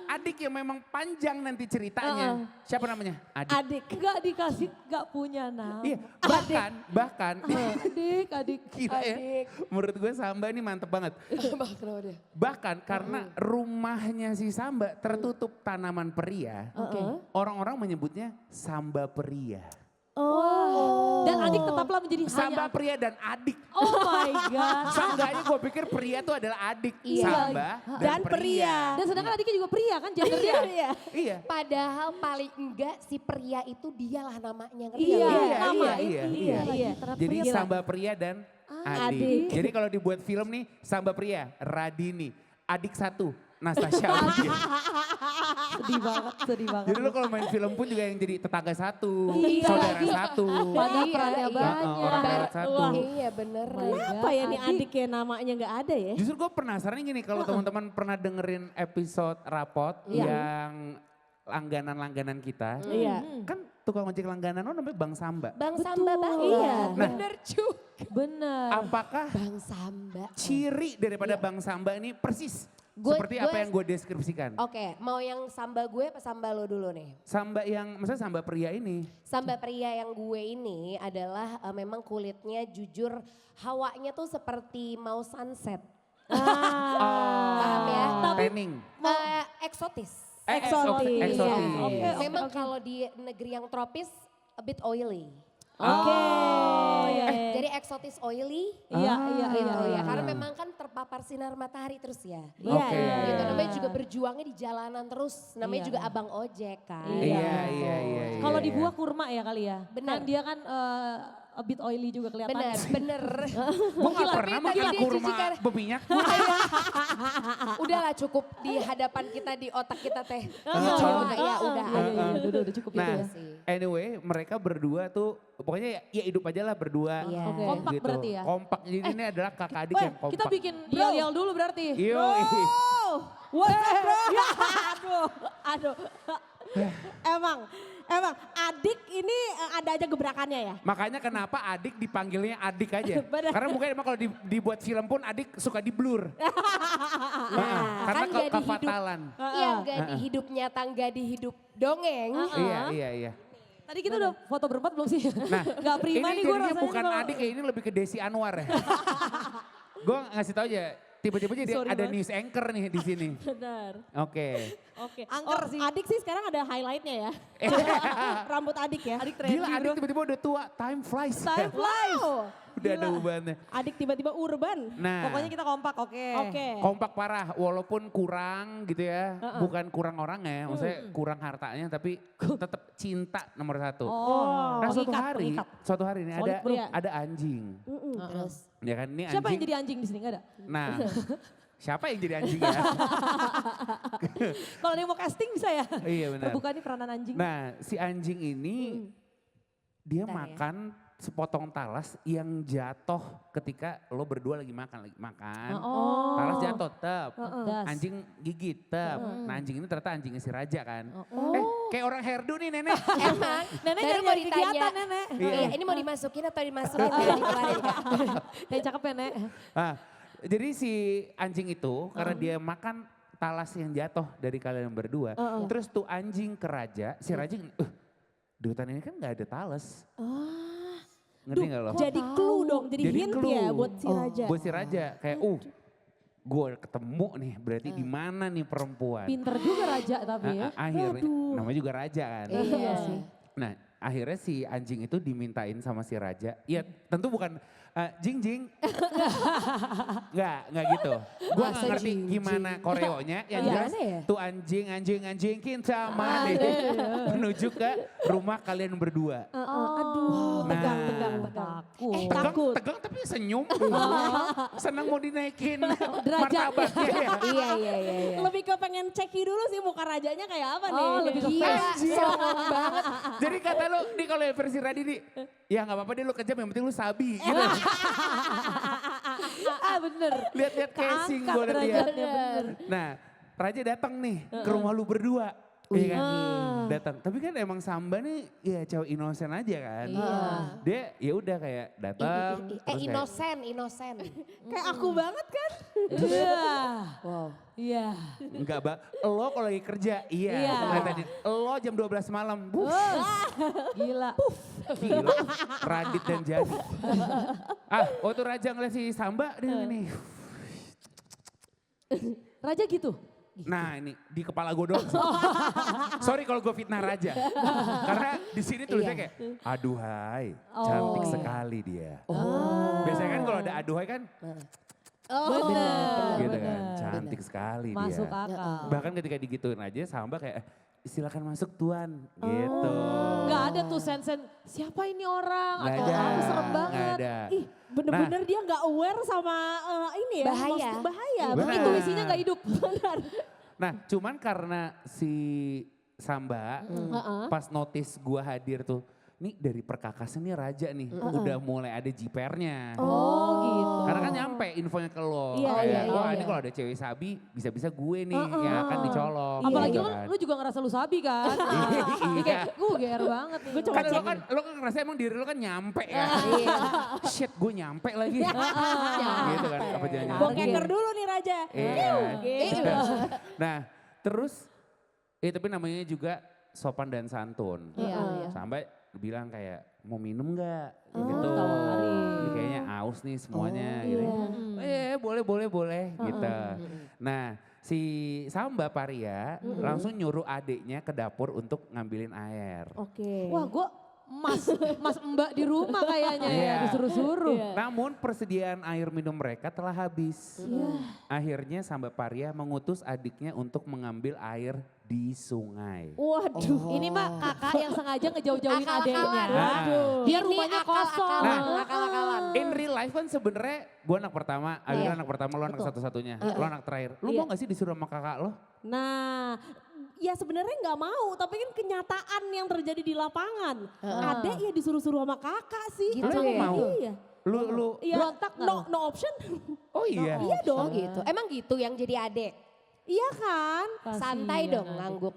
Adik yang memang panjang nanti ceritanya. Siapa namanya? Adik. Adik. Gak dikasih, gak punya nama. Iya, bahkan Adik. gila ya. Menurut gue Samba ini mantep banget. Bahkan karena rumahnya si Samba tertutup tanaman peria, orang-orang menyebutnya Samba Peria. Oh. Dan adik tetaplah menjadi Samba hanya. Pria dan adik. Oh my God. Seenggaknya gue pikir pria itu adalah adik. Iya. Samba dan Dan pria. Dan sedangkan adiknya juga pria kan gendernya. Iya. Iya. Padahal paling enggak si pria itu dialah namanya. Ngerti Iya, nggak? Iya, nama. iya. Iya. Jadi Samba Pria dan adik. Adik. Jadi kalau dibuat film nih Samba Pria, Radini. Adik 1, Natasha Ugia. Sedih banget, sedih banget. Jadi lo kalau main film pun juga yang jadi tetangga 1, Iya. saudara 1. Padahal Iya, perannya iya. banyak. Orang barat 1. Iya bener. Kenapa ya nih adiknya namanya nggak ada ya? Justru gue penasaran gini kalau teman-teman pernah dengerin episode rapot yang langganan-langganan kita. Iya. Kan tukang ojek langganan namanya Bang Samba. Bang Betul. Samba Bang. Iya. Bener juga. Bener. Apakah Bang Samba. ciri daripada Bang Samba ini persis seperti Gue- apa yang gue deskripsikan? Oke, mau yang samba gue apa samba lo dulu nih? Samba yang, maksudnya Samba Pria ini. Samba pria yang gue ini adalah memang kulitnya jujur hawanya tuh seperti mau sunset. Paham ya? Tanning. Eksotis. Eksotis. Eksotis. Iya. Oke, Memang kalau di negeri yang tropis a bit oily. Oke. iya. Jadi eksotis oily. Iya, iya, Gitu iya. ya. Karena memang kan terpapar sinar matahari terus ya. Iya, Oke. iya. Gitu, namanya juga berjuangnya di jalanan terus. Namanya Iya. juga abang ojek kan. Iya. Kalau di buah kurma ya kali ya. Bener. Kan dia kan a bit oily juga kelihatannya. Bener. Gue gak pernah Tapi makan dia kurma jijik, berminyak. Udahlah cukup di hadapan kita, di otak kita teh. Oh, Cuma ya udah. Udah cukup gitu Nah, ya. anyway mereka berdua tuh pokoknya ya hidup aja lah berdua. Iya. Oke. Kompak berarti ya? Kompak, jadi ini adalah kakak adik yang kompak. Kita bikin yel-yel dulu berarti. Yo, What's up bro? Aduh. Emang adik ini ada aja gebrakannya ya? makanya kenapa adik dipanggilnya adik aja. Bener. Karena mungkin emang kalau dibuat film pun adik suka di blur. Karena kan nggak kefatalan. Iya enggak di hidup nyata, enggak di hidup dongeng. Iya. Tadi kita udah foto berempat belum sih? Nah, Gak prima ini nih gue jadinya rasanya. bukan kalau- adik, ini lebih ke Desi Anwar ya. Gue ngasih tau aja, tiba-tiba jadi Sorry ada banget. news anchor nih di sini. Benar. Oke. Oke. Angker Oh, sih. adik sih sekarang ada highlightnya ya. Rambut adik ya. Adik trendy Gila adik bro. tiba-tiba udah tua, time flies. Time flies. Wow. Udah ada Gila. ubahannya. Adik tiba-tiba urban. Nah, Pokoknya kita kompak, oke. Oke. kompak parah walaupun kurang gitu ya. Bukan kurang orangnya, maksudnya kurang hartanya tapi tetap cinta nomor 1. Oh, Nah pengikat, pengikat. suatu hari ini Solid, bro. ada anjing. Terus Ya kan ini Siapa yang anjing. jadi anjing di sini? Gak ada? Nah, siapa yang jadi anjing ya? Kalau ada yang mau casting bisa ya? Iya benar. Terbuka nih peranan anjing. Nah si anjing ini dia Bentar ya. makan sepotong talas yang jatuh ketika lo berdua lagi makan. Oh. Talas jatuh tep. Das. Anjing gigit tep. Nah anjing ini ternyata anjingnya si raja kan. Oh. Kayak orang herdu nih nenek. emang Nenek dari nyari kegiatan nenek. Iya, ini mau dimasukin atau dimasukin ya, dikeluarin Kak? Yang cakep ya nek. Nah, jadi si anjing itu karena dia makan talas yang jatuh dari kalian berdua. Terus tuh anjing ke raja, si raja di hutan ini kan gak ada talas. Ngerti nggak lo? Jadi clue dong, jadi hint clue. ya buat si Raja. Buat si Raja kayak gue ketemu nih berarti di mana nih perempuan. Pinter juga Raja tapi ya. Akhirnya namanya juga Raja kan. Iya sih. Nah akhirnya si anjing itu dimintain sama si Raja. Ya tentu bukan jing jing. Nggak gitu. Gue nggak Bahasa ngerti jing-jing. gimana koreonya. Yang jelas Gimana ya? tuh anjing kita mana menuju ke rumah kalian berdua. Aduh, tegang. Takut. Tegang tapi senyum. Senang mau dinaikin Derajat. martabatnya ya. Iya. Lebih ke pengen ceki dulu sih muka rajanya kayak apa nih. Oh, lebih ke Gila, face. songong banget. Jadi kata lu, nih kalau versi Radi nih, ya nggak apa-apa deh lu kejam yang penting lu sabi gitu. Bener. Lihat-lihat casing Keangkat gue lihat. derajatnya, bener. Nah, Raja datang nih ke rumah lu berdua. Iya kan? Datang. Tapi kan emang Samba nih ya cewek inosen aja kan. Dia ya udah kayak datang. terus kayak, Inosen. Kayak aku banget kan. Iya. Wow. Iya. enggak lo kalau lagi kerja iya. Iya. Kayak tadi, lo jam 12 malam. Gila. Gila. Radit dan Jadi. Waktu Raja ngeliat si Samba dia nih. Raja gitu? Nah ini di kepala gue doang. Sorry kalau gue fitnah Raja. Karena di sini tulisnya kayak aduhai, cantik sekali dia. Biasanya kan kalau ada aduhai kan Bener. gitu kan, cantik sekali Masuk dia. akal. Bahkan ketika digituin aja Samba kayak silakan masuk tuan gitu. Gak ada tuh sen-sen siapa ini orang Nggak atau ada, serem nggak banget. ada. Ih, bener-bener dia nggak aware sama ini ya. Bahaya. maksud bahaya. Bener. Intuisinya gak hidup. Benar. Nah cuman karena si Samba pas notice gua hadir tuh, nih dari perkakasnya nih Raja nih udah mulai ada jipernya. Oh gitu. Karena kan nyampe infonya ke lo. Iya, kayak, iya, wah iya. ini kalau ada cewek sabi bisa-bisa gue nih yang akan dicolok. Apalagi gitu lu juga ngerasa lu sabi kan. Iya. Kayak gue GR banget nih. Kan lo kan ngerasa emang diri lo kan nyampe ya. Shit gue nyampe lagi. Gitu kan apa jangan Bokeker dulu nih Raja. Iya. Nah terus tapi namanya juga sopan dan santun. Iya. Sampai bilang kayak mau minum nggak gitu. tawarin. Ini kayaknya aus nih semuanya gitu. Boleh gitu. Nah si Samba Paria langsung nyuruh adiknya ke dapur untuk ngambilin air. Oke. Wah gue mas mbak di rumah kayaknya ya Iya. disuruh-suruh. Namun persediaan air minum mereka telah habis. Akhirnya Samba Paria mengutus adiknya untuk mengambil air di sungai. Waduh. Ini mah kakak yang sengaja ngejauh-jauhin adeknya. Nah. Biar Ini rumahnya kosong. akal-akalan. In real life kan sebenarnya gue anak pertama, Alina anak pertama, lo anak satu-satunya, lo anak terakhir. Lo mau gak sih disuruh sama kakak lo? Nah, ya sebenarnya nggak mau, tapi kan kenyataan yang terjadi di lapangan. Adek ya disuruh-suruh sama kakak sih. Gitu Lo emang ya? mau? Iya. Lu Iya, Berontak nggak no, lo? no option. oh iya. Iya dong. Oh gitu. Emang gitu yang jadi adek? Iya kan? Santai Kasihan dong adek. ngangguk.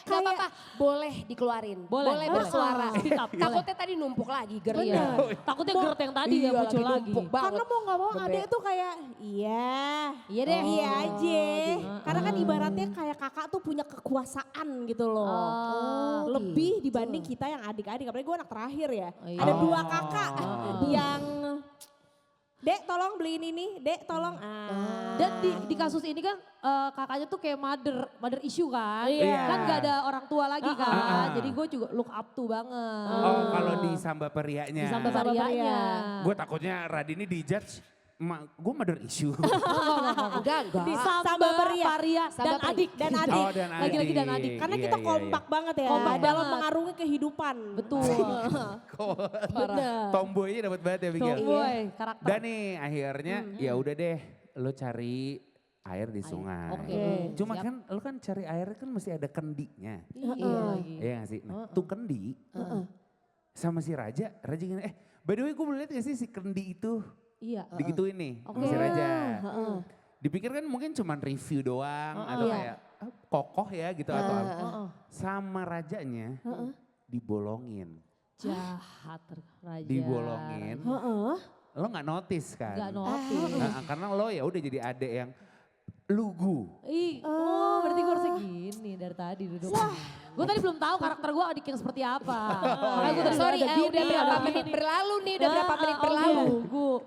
Gak apa-apa, boleh dikeluarin. Boleh. bersuara. Sikap, boleh. Takutnya tadi numpuk lagi gernya. Bener. Takutnya gerd yang tadi ya muncul lagi. numpuk banget. Karena mau nggak mau Bebek. adek tuh kayak iya. Iya deh. Iya aja. gitu. Karena kan ibaratnya kayak kakak tuh punya kekuasaan gitu loh. Oh, Lebih gitu. dibanding kita yang adik-adik. Apalagi gue anak terakhir ya. Oh, iya. Ada Oh. 2 kakak yang Dek tolong beliin ini, Dek tolong. Dan di kasus ini kan kakaknya tuh kayak mother issue kan. Iya. Kan gak ada orang tua lagi kan. Jadi gue juga look up to banget. Oh kalau di Samba Perianya. Di Samba Samba Varianya. Varia. Gue takutnya Radini dijudge, gue mother issue. Enggak. Di Samba Samba, Varia. Paria, Samba dan Paria. adik. Dan adik. Oh dan adik. Lagi-lagi dan adik. Karena Iya, kita iya, kompak banget ya. Kompak dalam banget. mengarungi kehidupan. Betul. Tomboynya dapat banget ya Miguel. Tomboy, karakter. Dan nih akhirnya ya udah deh lo cari air di sungai. Oke. Cuma Siap. kan lo kan cari air kan mesti ada kendinya. Iya lagi. Iya gak sih? Nah tuh kendi sama si Raja gini, by the way gue boleh lihat gak sih si kendi itu Iya. digituin nih sama Oke. si Raja. Dipikir kan mungkin cuma review doang atau Iya. kayak kokoh ya gitu atau apa. Sama rajanya dibolongin. Jahat Raja. Dibolongin. Lo gak notice kan? Gak notice. Karena lo ya udah jadi adek yang lugu. Berarti gue harusnya gini dari tadi duduk. Gue tadi belum tahu karakter gue adik yang seperti apa. Makanya gue tadi Sorry, ada gini, udah berapa ada menit gini. berlalu nih, udah berapa menit berlalu. Gue.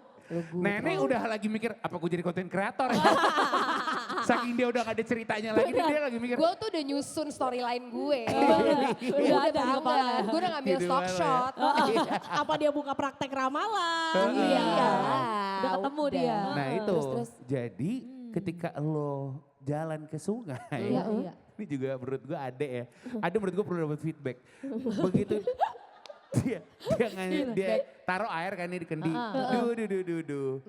Nenek udah lagi mikir, apa gue jadi konten kreator ya? Saking dia udah gak ada ceritanya lagi, nih, dia lagi mikir. Gue tuh udah nyusun storyline gue. Udah ada di kepala. Gue udah ngambil Gitu stock banget. shot. Apa dia buka praktek ramalan? Iya. Udah ketemu dia. Nah itu, Terus. jadi ketika lo jalan ke sungai, Iya, iya. ini juga menurut gue Ade ya, Ade menurut gue perlu dapat feedback. Begitu dia taruh air kan ini di kendi, du.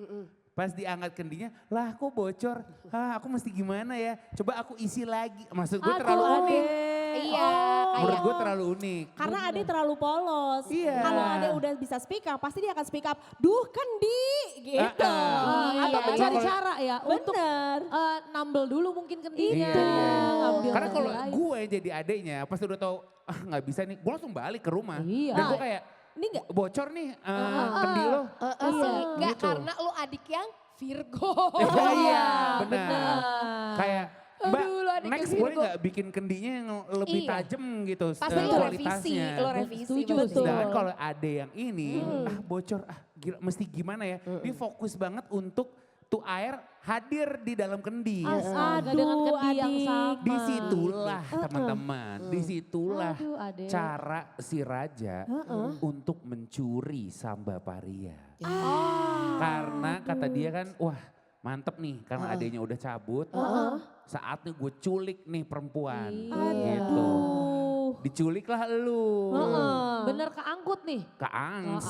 Pas diangkat kendinya, lah kok bocor, aku mesti gimana ya, coba aku isi lagi. Maksud gue terlalu unik, Iya. menurut gue terlalu unik. Karena Ade terlalu polos. Iya. Kalau Ade udah bisa speak up, pasti dia akan speak up. Duh kendi, gitu. Atau Iya. mencari cara ya untuk Bener. nambel dulu mungkin kendinya. Iya. Ngambil Karena kalau ngambil air. gue yang jadi adeknya, pas udah tahu nggak bisa nih, gue langsung balik ke rumah. Iya. Dan gue kayak, Ini enggak? bocor nih kendi lo. Enggak, Gitu. karena lu adik yang Virgo. Iya, benar. Kayak, Mbak, Aduh, lu adik next yang boleh Virgo. nggak bikin kendinya yang lebih Iya. tajam gitu Pasti lu revisi, kualitasnya. lu revisi. Setuju, betul. betul. Sedangkan kalau ada yang ini, bocor, gila, mesti gimana ya? Dia fokus banget untuk tuh air hadir di dalam kendi. Astaga, dengan kendi yang adik. sama. Disitulah teman-teman, disitulah Aduh, Ade. cara si raja untuk mencuri Samba Paria. Karena kata dia kan, wah mantep nih karena adanya udah cabut, saatnya gue culik nih perempuan. Gitu. Diculiklah lu. Bener keangkut nih. Ya, Keangs.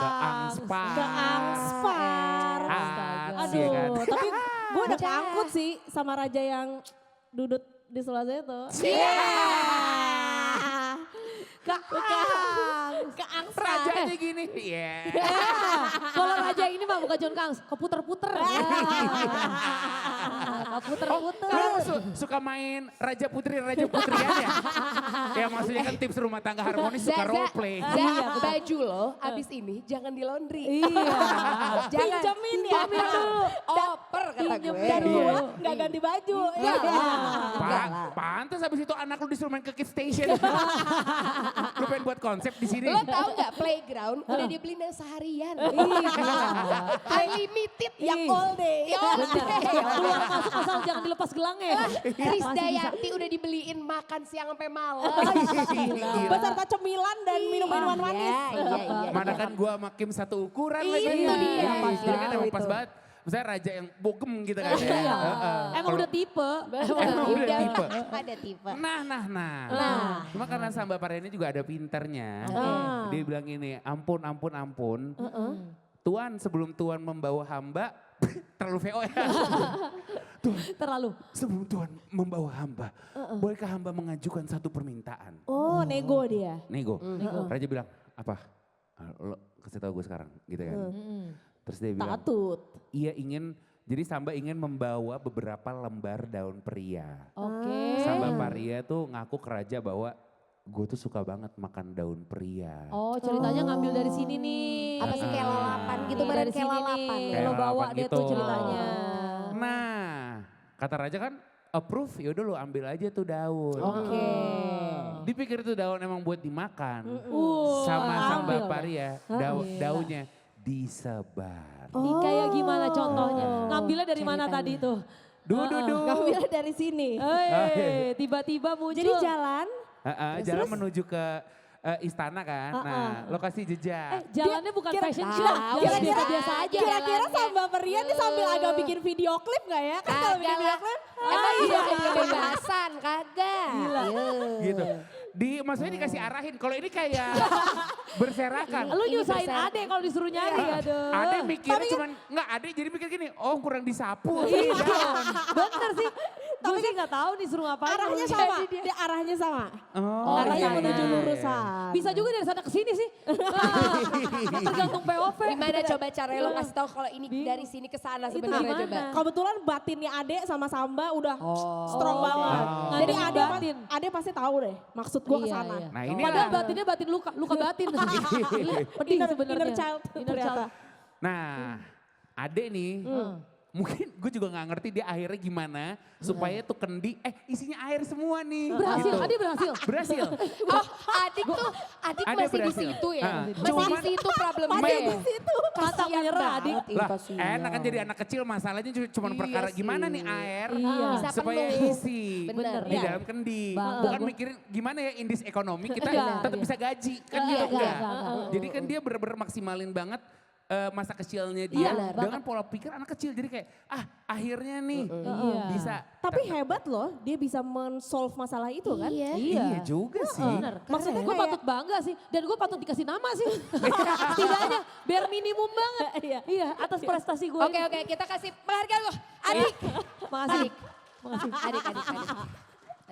Keangspar. Keangspar. Ats, ya kan? Aduh, tapi gue udah keangkut sih sama raja yang duduk di sebelah saya tuh. Keangspar. Rajanya gini. Iya. Kalau raja ini mah bukan John Kangs, keputer-puter. Keputer-puter. Kamu suka main Raja Putri Putrian ya? Ya maksudnya kan tips rumah tangga harmonis suka role play. Baju lo abis ini jangan di laundry. Iya. Jangan. Pinjemin ya. Oper. Oper kata gue. Dan Iya. gua nggak ganti baju. Enggak lah. Pantes abis itu anak lu disuruh main ke Kids Station. Lu pengen buat konsep di sini. Lo tau gak playground udah dibeliin yang seharian. Unlimited. Yang all day. Keluar masuk asal jangan dilepas gelangnya. Krisdayanti udah dibeliin makan siang sampai malam. Beserta cemilan dan minum-minuman manis. Iya. Mana kan gua sama Kim satu ukuran lagi. Itu dia. Jadi kan emang Itu. pas banget. Misalnya raja yang bogem gitu kan ya. Iya. Heeh. Emang udah tipe. Emang udah Udah, tipe. Ada tipe. Nah. Cuma karena Samba Paria ini juga ada pinternya. Dia bilang ini, ampun. Tuan sebelum Tuan membawa hamba, terlalu VO ya. Terlalu. Sebelum Tuhan membawa hamba, bolehkah hamba mengajukan satu permintaan? Oh, nego dia. Nego. Raja bilang, apa? Lo kasih tahu gue sekarang, gitu kan. Terus dia bilang, Takut. ia ingin, jadi Samba ingin membawa beberapa lembar daun pria. Oke. Samba Paria tuh ngaku ke raja bahwa gue tuh suka banget makan daun pria. Oh ceritanya ngambil dari sini nih. Apa sih kayak lalapan gitu, Nih, badan dari kayak sini lalapan. nih. Kayak Lo bawa lalapan deh gitu. tuh ceritanya. Nah, kata raja kan approve, yaudah lu ambil aja tuh daun. Oke. Dipikir itu daun emang buat dimakan. Sama Samba ambil. Paria, daunnya disebar. Nih kayak gimana contohnya? Ngambilnya dari mana tadi tuh? Ngambilnya dari sini. Hei, tiba-tiba muncul. Jadi jalan. Jalan menuju ke istana kan. Nah, lokasi jejak. Jalannya bukan fashion Tahu. show. Jalan Kira-kira- biasa-biasa aja. Kira-kira jalannya. Samba Peria nih sambil agak bikin video klip gak ya? Kan kalau bikin Kagak video lah. klip. Emang tidak ada kebebasan, kagak. Gitu. Maksudnya dikasih arahin. Kalau ini kayak berserakan. Lu Ini nyusahin berserakan. Ade kalau disuruh nyari, aduh. Ade mikirnya cuman, enggak Ade jadi mikir gini, oh kurang disapu. Bener sih. Gue sih gak tahu disuruh ngapain. Arahnya Lu. sama. Dia arahnya sama. Oh, Arahnya iya, menuju iya. lurusan. Bisa juga dari sana ke sini sih. Tergantung POV. Gimana coba caranya lo kasih tahu kalau ini dari sini ke sana Itu sebenarnya gimana? coba. Kebetulan batinnya Ade sama Samba udah strong banget. Oh. Jadi Ngadepin Ade, batin. Ade pasti tahu deh maksud gue ke Iya, sana. iya. Nah, ini Padahal lah. batinnya batin luka batin. Pedih Inner- sebenarnya. inner child Inner ternyata. child. Nah, Ade nih Mungkin gue juga gak ngerti dia akhirnya gimana supaya tuh kendi, isinya air semua nih. Berhasil, gitu. Adi berhasil. Berhasil. Oh, adik Adik masih di berhasil. situ ya. Ah. Masih Cuman- di situ problemnya. Masih ya? di situ. Mantap menyerah Adik. Lah, enak kan jadi anak kecil masalahnya cuma Iya perkara sih. gimana nih air Iya. Bisa supaya penuh. isi Bener. di Iya. dalam kendi. Bang, Bukan gua- mikirin gimana ya indis ekonomi kita Enggak, tetap iya. bisa gaji kan Iya, gitu iya, enggak. enggak. Jadi kan dia bener-bener maksimalin banget masa kecilnya Iya, dia benar. dengan pola pikir anak kecil. Jadi kayak akhirnya nih Iya. bisa. Tapi hebat loh, dia bisa men-solve masalah itu kan. Iya. Iya juga sih. Bener. Maksudnya gue Kayak- patut bangga sih. Dan gue patut dikasih nama sih. Setidaknya biar minimum banget. Iya atas prestasi gue. Oke, kita kasih penghargaan loh. Adik. Makasih. Adik.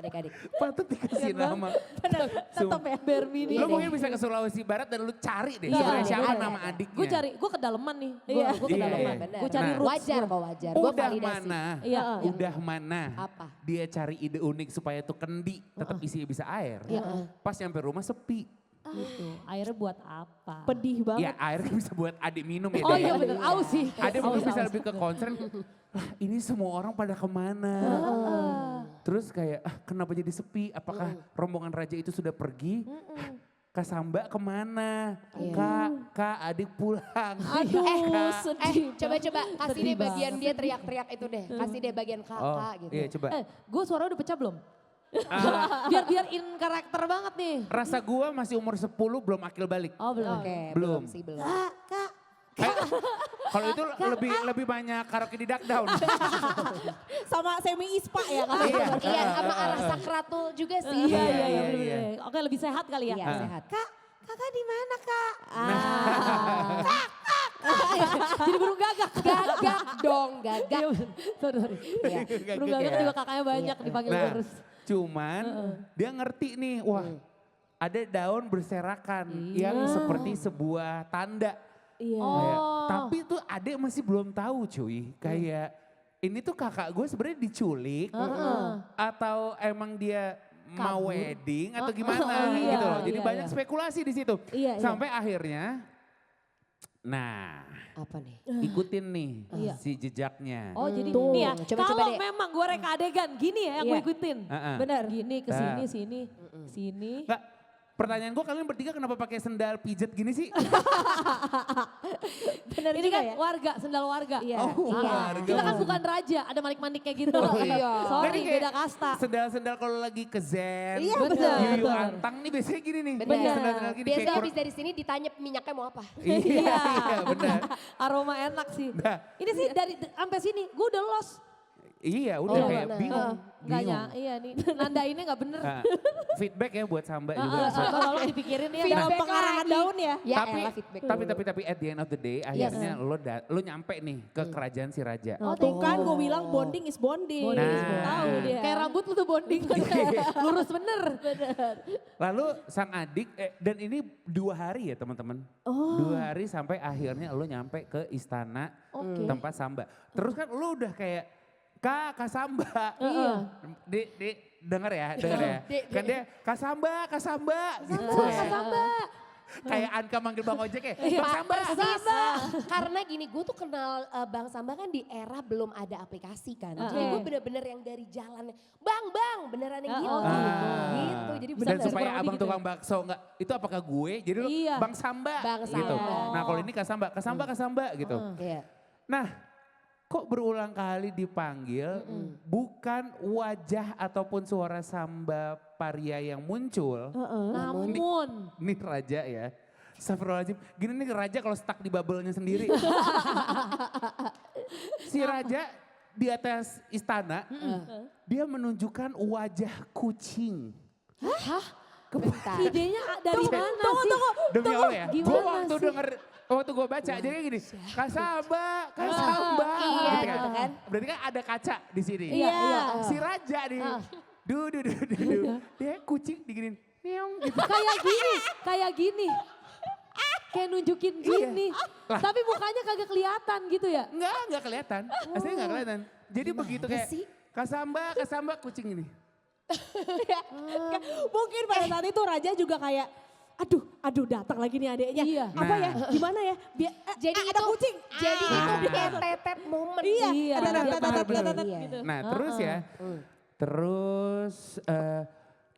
Adik. Patut dikasih nama. Benar, tetap ya. Biar minimum. Lu mungkin bisa ke Sulawesi Barat dan lu cari deh Iya, sebenarnya siapa bener. nama adiknya. Gue cari, gue kedalaman nih. Iya. Gue Iya, kedalaman. iya. Gue cari Nah. roots. Wajar kok wajar. Gue Udah validasi. mana? Iya. Udah mana? Apa? Dia cari ide unik supaya tuh kendi tetap isinya bisa air. Pas nyampe rumah sepi. Gitu. Airnya buat apa? Pedih banget. Ya air kan bisa buat adik minum ya. Oh Day. iya bener, aus sih. Ada mungkin Aus, bisa aus. lebih ke concern. Lah ini semua orang pada kemana? Terus kayak kenapa jadi sepi? Apakah rombongan raja itu sudah pergi? Kak Samba kemana? Kak adik pulang. Aduh, sedih. Coba kasih Sedih deh bagian banget. dia teriak-teriak itu deh. Kasih deh bagian kakak gitu. Iya coba. Gue suara udah pecah belum? biar in karakter banget nih. Rasa gua masih umur 10 belum akil balik. Oh belum. Oke, Belum. belum sih belum. Kalau itu lebih banyak karaoke di duck down. Sama semi ispa ya kan. Iya, sama arah sakratul juga sih. Iya, iya, bener, iya. bener. Oke lebih sehat kali ya. Iya, sehat. Kakak di mana kak? Jadi burung gagak. Gagak dong, gagak. Iya, sorry. Iya. Burung gagak juga kakaknya banyak dipanggil Nah, terus. cuman dia ngerti nih, wah ada daun berserakan yang seperti sebuah tanda. Iya. Kayak, Oh. tapi tuh adek masih belum tahu cuy, kayak ini tuh kakak gue sebenarnya diculik atau emang dia mau wedding atau gimana iya, gitu loh. Jadi iya, banyak iya. spekulasi di situ. Iya, iya. Sampai akhirnya, nah Apa nih? ikutin nih Iya. si jejaknya. Oh jadi Tuh, nih ya, coba kalau deh. memang gue reka adegan gini ya yang gue Iya. ikutin. Benar. Gini ke sini, sini. Nggak, pertanyaan gue kalian bertiga kenapa pakai sendal pijet gini sih? Benar Ini juga kan ya. warga, sendal warga. Iya. Oh, warga. Kita kan bukan raja, ada manik-manik kayak gitu. Oh, iya. Sorry, Ini kayak beda kasta. Sendal-sendal kalau lagi ke Zen, Iya, benar, Yuyu benar. Antang nih biasanya gini nih. Benar. Sendal-sendal gini Biasa kayak habis dari sini ditanya minyaknya mau apa. Iya, benar. Aroma enak sih. Nah. Ini sih dari sampai sini, gue udah lost. Iya, udah Oh, kayak benar. bingung. Enggak ya, iya nih. Nandainnya gak bener. Nah, feedback ya buat Samba juga. Tolong dipikirin ya. Dalam Feedback pengarang lagi. daun ya. Ya tapi, elah feedback. tapi at the end of the day akhirnya lo nyampe nih ke kerajaan si raja. Oh, tuh kan gue bilang bonding is bonding. Nah. Tahu dia. Kayak rambut lu tuh bonding. Lurus bener. Lalu sang adik, dan ini 2 hari ya teman-teman. 2 hari sampai akhirnya lo nyampe ke istana tempat Samba. Terus kan lo udah kayak, Kak Samba. Iya. Dek, denger ya. Dek, Kan dia, Kak Samba. Gitu ya. Samba. Kayak Anka manggil Bang Ojek ya, Iya, Bang Samba. persis. Karena gini, gue tuh kenal Bang Samba kan di era belum ada aplikasi kan. Jadi gue bener-bener yang dari jalannya, Bang, beneran yang gitu. Gitu, jadi Dan bener. supaya kurang lebih abang gitu tukang bakso enggak, itu apakah gue? Jadi lu Iya. Bang Samba Bang gitu. Samba. Nah kalau ini Kak Samba gitu. Iya. Nah kok berulang kali dipanggil bukan wajah ataupun suara Samba Paria yang muncul. Namun. Nih raja ya. Astagfirullahaladzim. Gini nih raja kalau stuck di bubble-nya sendiri. Si raja di atas istana, dia menunjukkan wajah kucing. Bentar. Idenya dari mana sih? Demi Allah ya, gue Gimana waktu sih? denger, waktu gue baca, jadi kayak gini, Kak Samba. Iya, Gitu gitu kan. Berarti kan ada kaca di sini. Iya. Si raja nih, dia kucing diginin, neong gitu. Kayak gini. Kayak nunjukin gini. Tapi mukanya kagak kelihatan gitu ya. Enggak kelihatan, aslinya enggak kelihatan. Jadi begitu kayak, sih? Kak Samba kucing ini. Mungkin pada saat itu raja juga kayak, aduh datang lagi nih adeknya. Iya. Apa ya, gimana ya? Jadi ada itu kucing. Jadi Ah. itu kayak tetet momen. Iya, Iya, ada iya, tetet. Iya. gitu. Nah terus ya, terus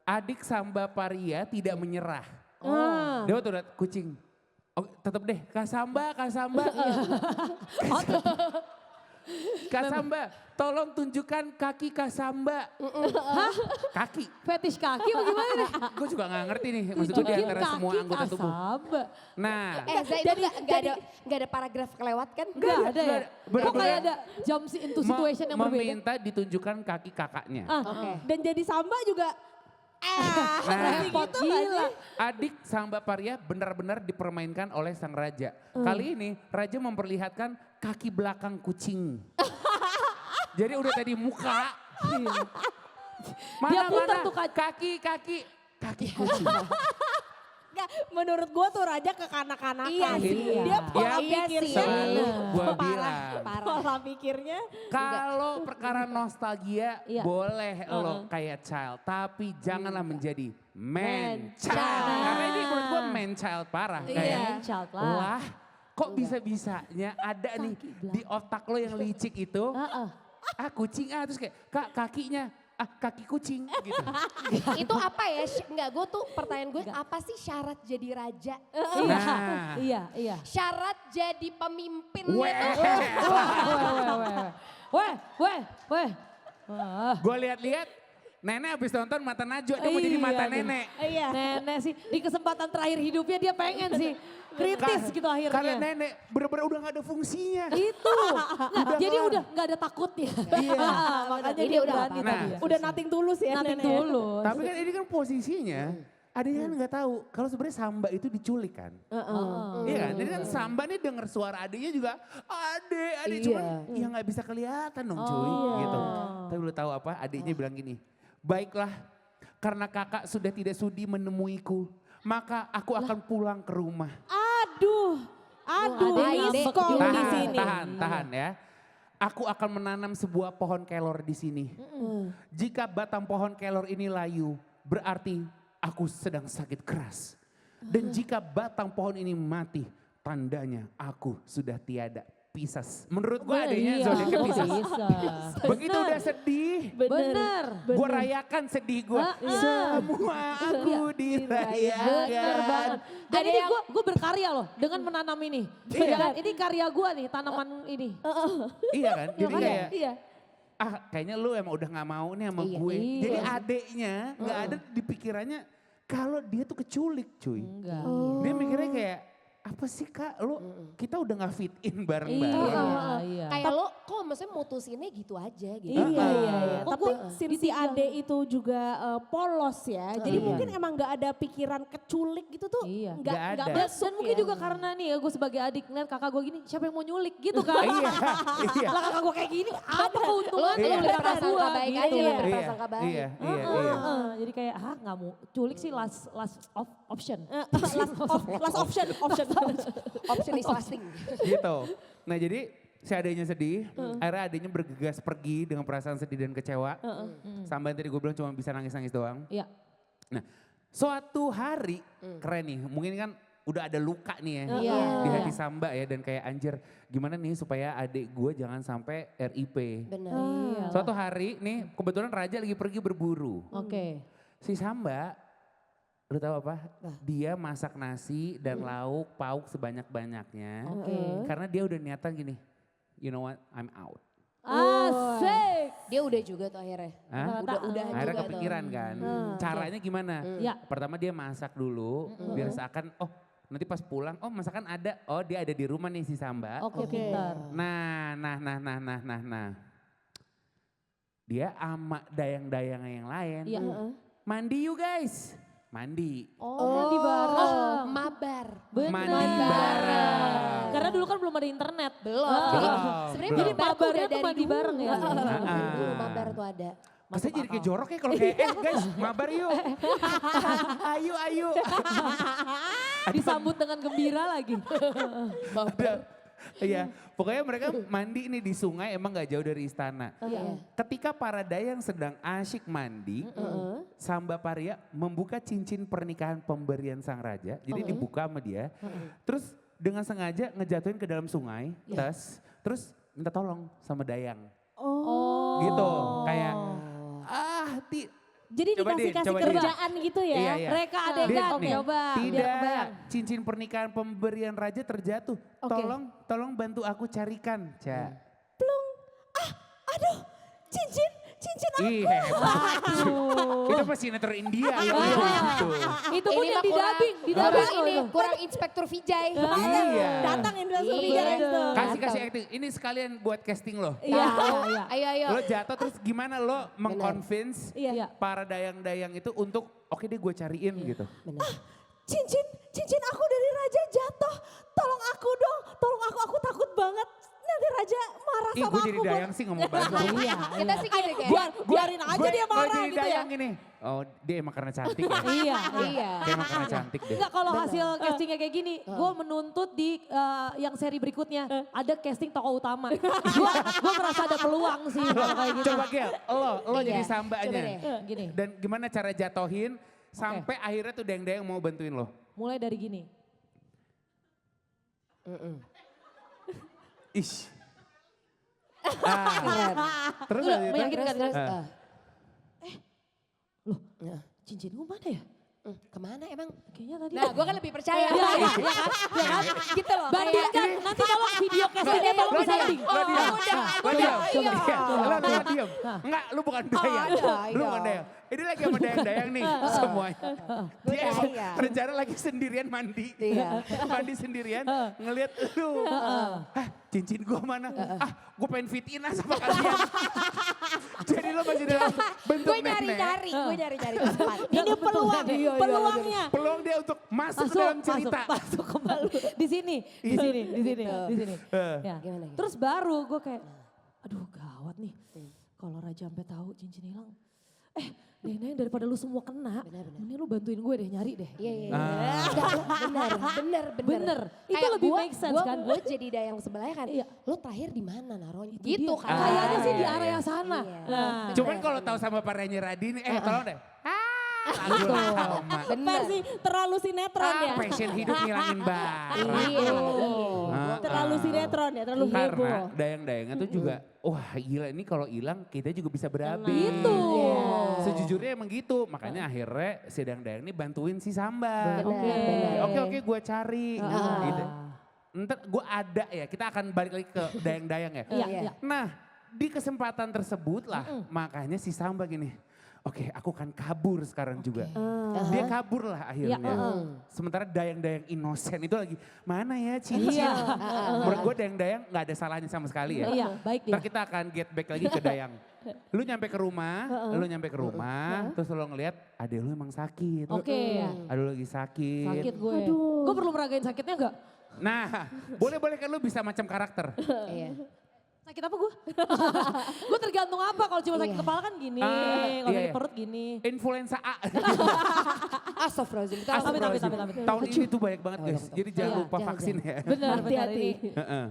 adik Samba Paria tidak menyerah. Ah. Dia waktu udah kucing. Oh, tetep deh, Kak Samba, Kak Samba. Kak Samba, tolong tunjukkan kaki Kak Samba. Hah? Kaki. Fetish kaki bagaimana nih? Gue juga gak ngerti nih, maksudnya di antara semua anggota tubuh. Samba. Nah, Zai itu nggak ada paragraf kelewat kan? Enggak ada ya? Bener-bener Kok kayak ada jump into situation yang berbeda? meminta ditunjukkan kaki kakaknya. Oke. Dan jadi Samba juga Nah, Repot gitu nggak gila. adik Samba Paria benar-benar dipermainkan oleh sang raja. Kali ini raja memperlihatkan kaki belakang kucing. Jadi udah tadi muka. Dia putar Mana-mana tuh kaki kucing. Nggak, menurut gue tuh Raja kekanak-kanakan. Iya sih. Dia pola Ya, pikirnya. selalu gua parah, bilang. Parah. Pola pikirnya. Kalau perkara nostalgia Iya. boleh lo kayak child. Tapi janganlah menjadi man child. child. Karena ini menurut gue man child parah. Iya. Kayak, Man child lah. wah kok bisa-bisanya ada nih di otak lo yang licik itu. Kucing terus kayak kak kakinya. Kaki kucing gitu. Itu apa ya? Enggak, gue tuh pertanyaan gue apa sih syarat jadi raja? Nah. Iya. Syarat jadi pemimpin Weh. itu. Weh. Gue lihat-lihat nenek habis nonton Mata Najwa dia mau jadi mata Iya, nenek. Iya. Nenek sih di kesempatan terakhir hidupnya dia pengen sih. Kritis gitu Karena akhirnya. nenek bener-bener udah gak ada fungsinya. Itu. Nah, jadi kelar. udah gak ada takutnya. Iya. Makanya Ini dia udah berani apa-apa. tadi ya. Udah nothing tulus ya Nothing nenek. tulus. Tapi kan ini kan posisinya adanya kan nggak tahu kalau sebenarnya Samba itu diculik kan. Iya kan? Jadi kan Samba nih denger suara adiknya juga adik Iya. cuman ya nggak bisa kelihatan dong cuy gitu. Tapi lu tahu apa? Adiknya bilang gini, "Baiklah, karena kakak sudah tidak sudi menemuiku, maka aku akan pulang ke rumah." Aduh, adek miskom ngambek di juga. sini. Tahan ya. Aku akan menanam sebuah pohon kelor di sini. Jika batang pohon kelor ini layu, berarti aku sedang sakit keras. Dan jika batang pohon ini mati, tandanya aku sudah tiada Pisces. Menurut gue adanya Iya, zodiaknya Pisces. Pisces. Begitu udah sedih, Bener. gue rayakan sedih gue. Semua aku Bener dirayakan. banget. Dan Ada ini yang- gue berkarya loh dengan menanam ini. Iya. Dan ini karya gue nih tanaman ini. Iya kan? Jadi Makanya, kayak iya. kayaknya lu emang udah gak mau nih sama Iya. gue. Iya. Jadi adeknya gak ada di pikirannya kalau dia tuh keculik cuy. Enggak. Dia mikirnya kayak apa sih kak lu kita udah gak fit in bareng-bareng. Iya. Kayak lo kok maksudnya mutusinnya gitu aja gitu. Iya. Kok Tapi gue since si ditinggal? Ade itu juga polos ya. Jadi Iya. mungkin emang gak ada pikiran keculik gitu tuh. Iya. Nggak ada. masuk Dan mungkin ya. juga karena nih ya gue sebagai adik ngeliat kakak gue gini, siapa yang mau nyulik gitu kan. Iya. Lah kakak gue kayak gini, apa Lo keuntungan Iya. lo berprasangka baik aja, gitu. lo Iya. berprasangka baik. Iya. Jadi kayak nggak mau culik sih last option. Last option. Option is lasting. Gitu. Nah jadi si adeknya sedih, akhirnya adeknya bergegas pergi dengan perasaan sedih dan kecewa. Sampai tadi gue bilang cuma bisa nangis-nangis doang. Iya. Nah suatu hari, keren nih, mungkin kan udah ada luka nih ya Iya. di hati Samba ya. Dan kayak anjir gimana nih supaya adik gue jangan sampai RIP. Bener. Iya. Suatu hari nih kebetulan Raja lagi pergi berburu. Oke. Si Samba, lu tahu apa? Dia masak nasi dan lauk pauk sebanyak-banyaknya. Oke. Karena dia udah niatan gini, you know what, I'm out. Asik. Dia udah juga tuh akhirnya. Hah? Udah Akhirnya juga kepikiran kan. Caranya gimana? Ya. Pertama dia masak dulu, biar seakan, nanti pas pulang, masakan ada. Oh dia ada di rumah nih si Samba. Oke, pintar. Nah. Dia ama dayang-dayang yang lain. Iya. Mandi you guys. Mandi. Oh, mandi bareng. Mabar. Bener. Mandi bareng. Karena dulu kan belum ada internet. Belum. Belum. Sebenarnya Jadi mabar tuh mabarnya udah tuh dari mandi dulu. bareng ya? Dulu mabar tuh ada. Masa jadi kayak jorok ya kalau kayak guys mabar yuk. ayo. Disambut dengan gembira lagi. ada Iya, pokoknya mereka mandi nih di sungai emang gak jauh dari istana. Iya. Ketika para dayang sedang asyik mandi, Samba Paria membuka cincin pernikahan pemberian sang raja. Jadi dibuka sama dia. Terus dengan sengaja ngejatuhin ke dalam sungai, terus minta tolong sama dayang. Oh. Gitu, kayak Jadi Coba, Din, dikasih-kasih coba, Din. kerjaan gitu ya. Iya, iya. Reka Din, adegan, nih, coba. biar tidak, kebayang. cincin pernikahan pemberian raja terjatuh. Oke. Tolong bantu aku carikan, Ca. Aduh, cincin aku. Iya, itu pasti sinetron India. Iya. Gitu. Itu pun yang mah didabing, kurang loh ini, itu. kurang Inspektur Vijay. Iya. Datang investor Iya. bicara itu. Kasih acting, ini sekalian buat casting loh. Iya, iya. Ayo. Lo jatuh terus gimana lo mengconvince Iya. para dayang-dayang itu untuk oke deh gue cariin gitu. Benar. Cincin aku dari raja jatuh. Tolong aku dong, aku takut banget. Nanti raja marah Ih sama gue aku. jadi dayang sih gak mau bantu. Iya, Kita sih gini kayak. Biarin aja dia marah jadi gitu ya. dayang ini. Oh dia emang karena cantik ya. Iya. Iya. Dia emang karena cantik deh. Enggak kalau hasil castingnya kayak gini, gue menuntut di yang seri berikutnya ada casting tokoh utama. Gue merasa ada peluang sih kalau kayak gitu. Coba Gel, lo Iya, jadi coba sambanya. deh. Gini, Dan gimana cara jatohin sampai akhirnya tuh dayang-dayang mau bantuin lo. mulai dari gini. Ish. Keren. Terus Udah, lanjut. meyakinkan Terus. Ah. Loh, cincin gue mana ya? Kemana emang? Kayaknya tadi. Nah gue kan lebih percaya. Iya kan? Gitu loh. Bandingkan, nanti tolong video castingnya tolong Lo disanding. diam, lo diam. Lo diam. Iya. Lo diam. Enggak, lu bukan dayang. Lu bukan dayang. Ini lagi sama dayang-dayang nih semuanya. Dia emang rencana lagi sendirian mandi. Iya. Mandi sendirian ngeliat lu. Hah cincin gua mana? Gue pengen fit in sama kalian. Jadi lo masih dalam bentuk Gue nyari-nyari, gue nyari-nyari tempat. Ini peluangnya. Peluang dia untuk masuk ke dalam cerita. Masuk kembali. Di sini, di sini, di sini, di sini. Ya. Gimana? Terus baru gue kayak, aduh gawat nih. Kalau Raja sampai tahu cincin hilang. Dayang daripada lu semua kena, mending lu bantuin gue deh nyari deh. Iya. Bener. Itu lebih make sense kan? Gue jadi dayang sebelahnya kan. Iya. Lo terakhir di mana naruhnya? Itu Gitu dia. kan. Kayaknya sih di Iya, area iya. sana. Iya. Nah, Cuman kalau tahu sama Pak Renny Radini, tolong deh. Lagu lama. Versi terlalu sinetron ya. Passion hidup ngilangin bara. Iya. Terlalu sinetron ya, terlalu heboh. Karena dayang-dayangan tuh juga, wah gila ini kalau hilang kita juga bisa berabi. Itu. Sejujurnya emang gitu, makanya akhirnya si dayang-dayang ini bantuin si Samba. Benar. Oke gue cari. Gitu. Ntar gue ada ya, kita akan balik lagi ke dayang-dayang ya. Iya, Iya. iya. Nah di kesempatan tersebut lah, makanya si Samba gini, oke aku kan kabur sekarang juga. Dia kabur lah akhirnya. Sementara dayang-dayang inosen itu lagi, mana ya cincin? Menurut gue dayang-dayang gak ada salahnya sama sekali ya. Iya, baik dia. Ntar kita akan get back lagi ke dayang. Lu nyampe ke rumah, terus lu ngeliat adek lu emang sakit. Oke. Adek lu lagi sakit. Sakit gue. Gue perlu meragain sakitnya enggak? Nah, boleh-boleh kan lu bisa macam karakter. Iya. Sakit apa gue? Gue tergantung apa, kalau cuma sakit kepala kan gini, kalau sakit perut gini. Influenza A. Astagfirullahaladzim. Kita Astagfirullahaladzim. Amit. Tahun ini tuh banyak banget guys, jadi jangan Iya, lupa jangan, vaksin ya. Benar, benar Hati-hati. ini.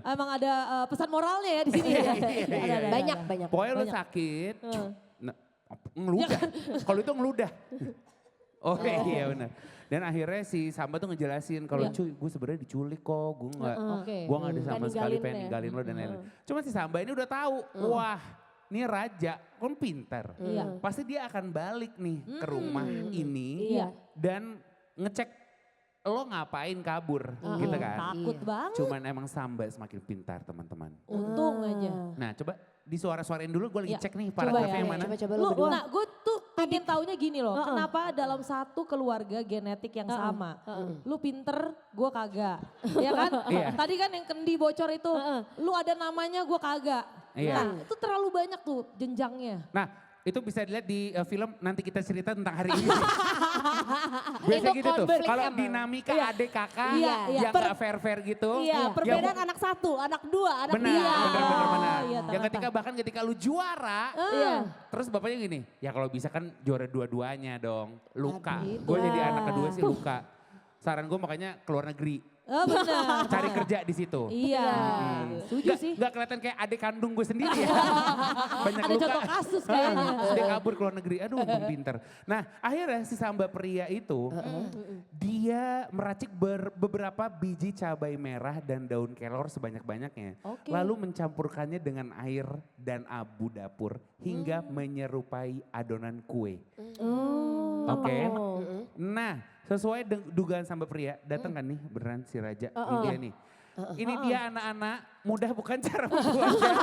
Emang ada pesan moralnya ya di sini ya. Ada. banyak. Pokoknya lu sakit, nah, ngeludah. Kalau itu ngeludah. Oh iya benar. Dan akhirnya si Samba tuh ngejelasin kalau cuy gue sebenarnya diculik kok, gue nggak Oke. gue nggak ada sama sekali ninggalin pengen ya. ninggalin lo dan lain-lain. Cuma si Samba ini udah tahu, wah ini raja kan pintar. Iya. Pasti dia akan balik nih ke rumah ini Iya. dan ngecek lo ngapain kabur gitu kan. Takut banget. Cuman emang Samba semakin pintar teman-teman. Untung aja. Nah coba disuara-suarain dulu gue lagi Iya. cek nih Coba paragrafnya ya. yang mana. Coba Lu, lu berdua. nah gue tuh pengen taunya gini loh, kenapa dalam satu keluarga genetik yang sama, lu pinter, gue kagak, ya kan? Iya. Tadi kan yang kendi bocor itu, lu ada namanya, gue kagak. Iya. Nah itu terlalu banyak tuh jenjangnya. Nah itu bisa dilihat di film nanti kita cerita tentang hari ini. Biasa Itu gitu tuh. konflik Kalau emang. dinamika adik kakak Iya, iya. yang gak fair-fair gitu. Iya, perbedaan anak satu, anak dua, anak Benar, tiga. benar. Iya, Yang ketika lu juara, Iya. terus bapaknya gini, ya kalau bisa kan juara dua-duanya dong. Luka, Aduh, gue jadi iya. anak kedua sih luka. Saran gue makanya keluar negeri. Oh benar. Cari kerja di situ. Iya, setuju sih. Gak kelihatan kayak adik kandung gue sendiri ya. Banyak Ada luka. contoh kasus kayaknya. Dia kabur ke luar negeri, aduh untung pinter. Nah akhirnya si Samba pria itu, dia meracik beberapa biji cabai merah dan daun kelor sebanyak-banyaknya. Oke. Lalu mencampurkannya dengan air dan abu dapur hingga menyerupai adonan kue. Oke. Nah sesuai dugaan Samba pria, datang kan nih beneran si Raja, ini dia nih. Ini dia anak-anak, mudah bukan cara membuatnya.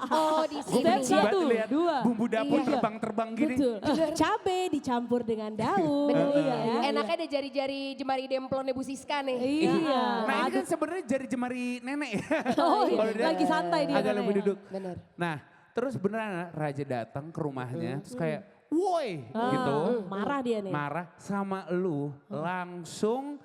Oh di sini. Step satu, Lihat dua. bumbu dapur Iya. terbang-terbang gini. Betul. Cabe dicampur dengan daun. Bener. Iya, ya. Enaknya ada jari-jari jemari demplonnya Bu Siska nih. Iya. Nah ini kan sebenarnya jari jemari nenek ya. Oh iya, Kalau dia lagi santai dia. agak lebih nenek. duduk. Bener. Nah terus beneran Raja datang ke rumahnya terus kayak woi gitu. Marah dia nih. Marah sama lu langsung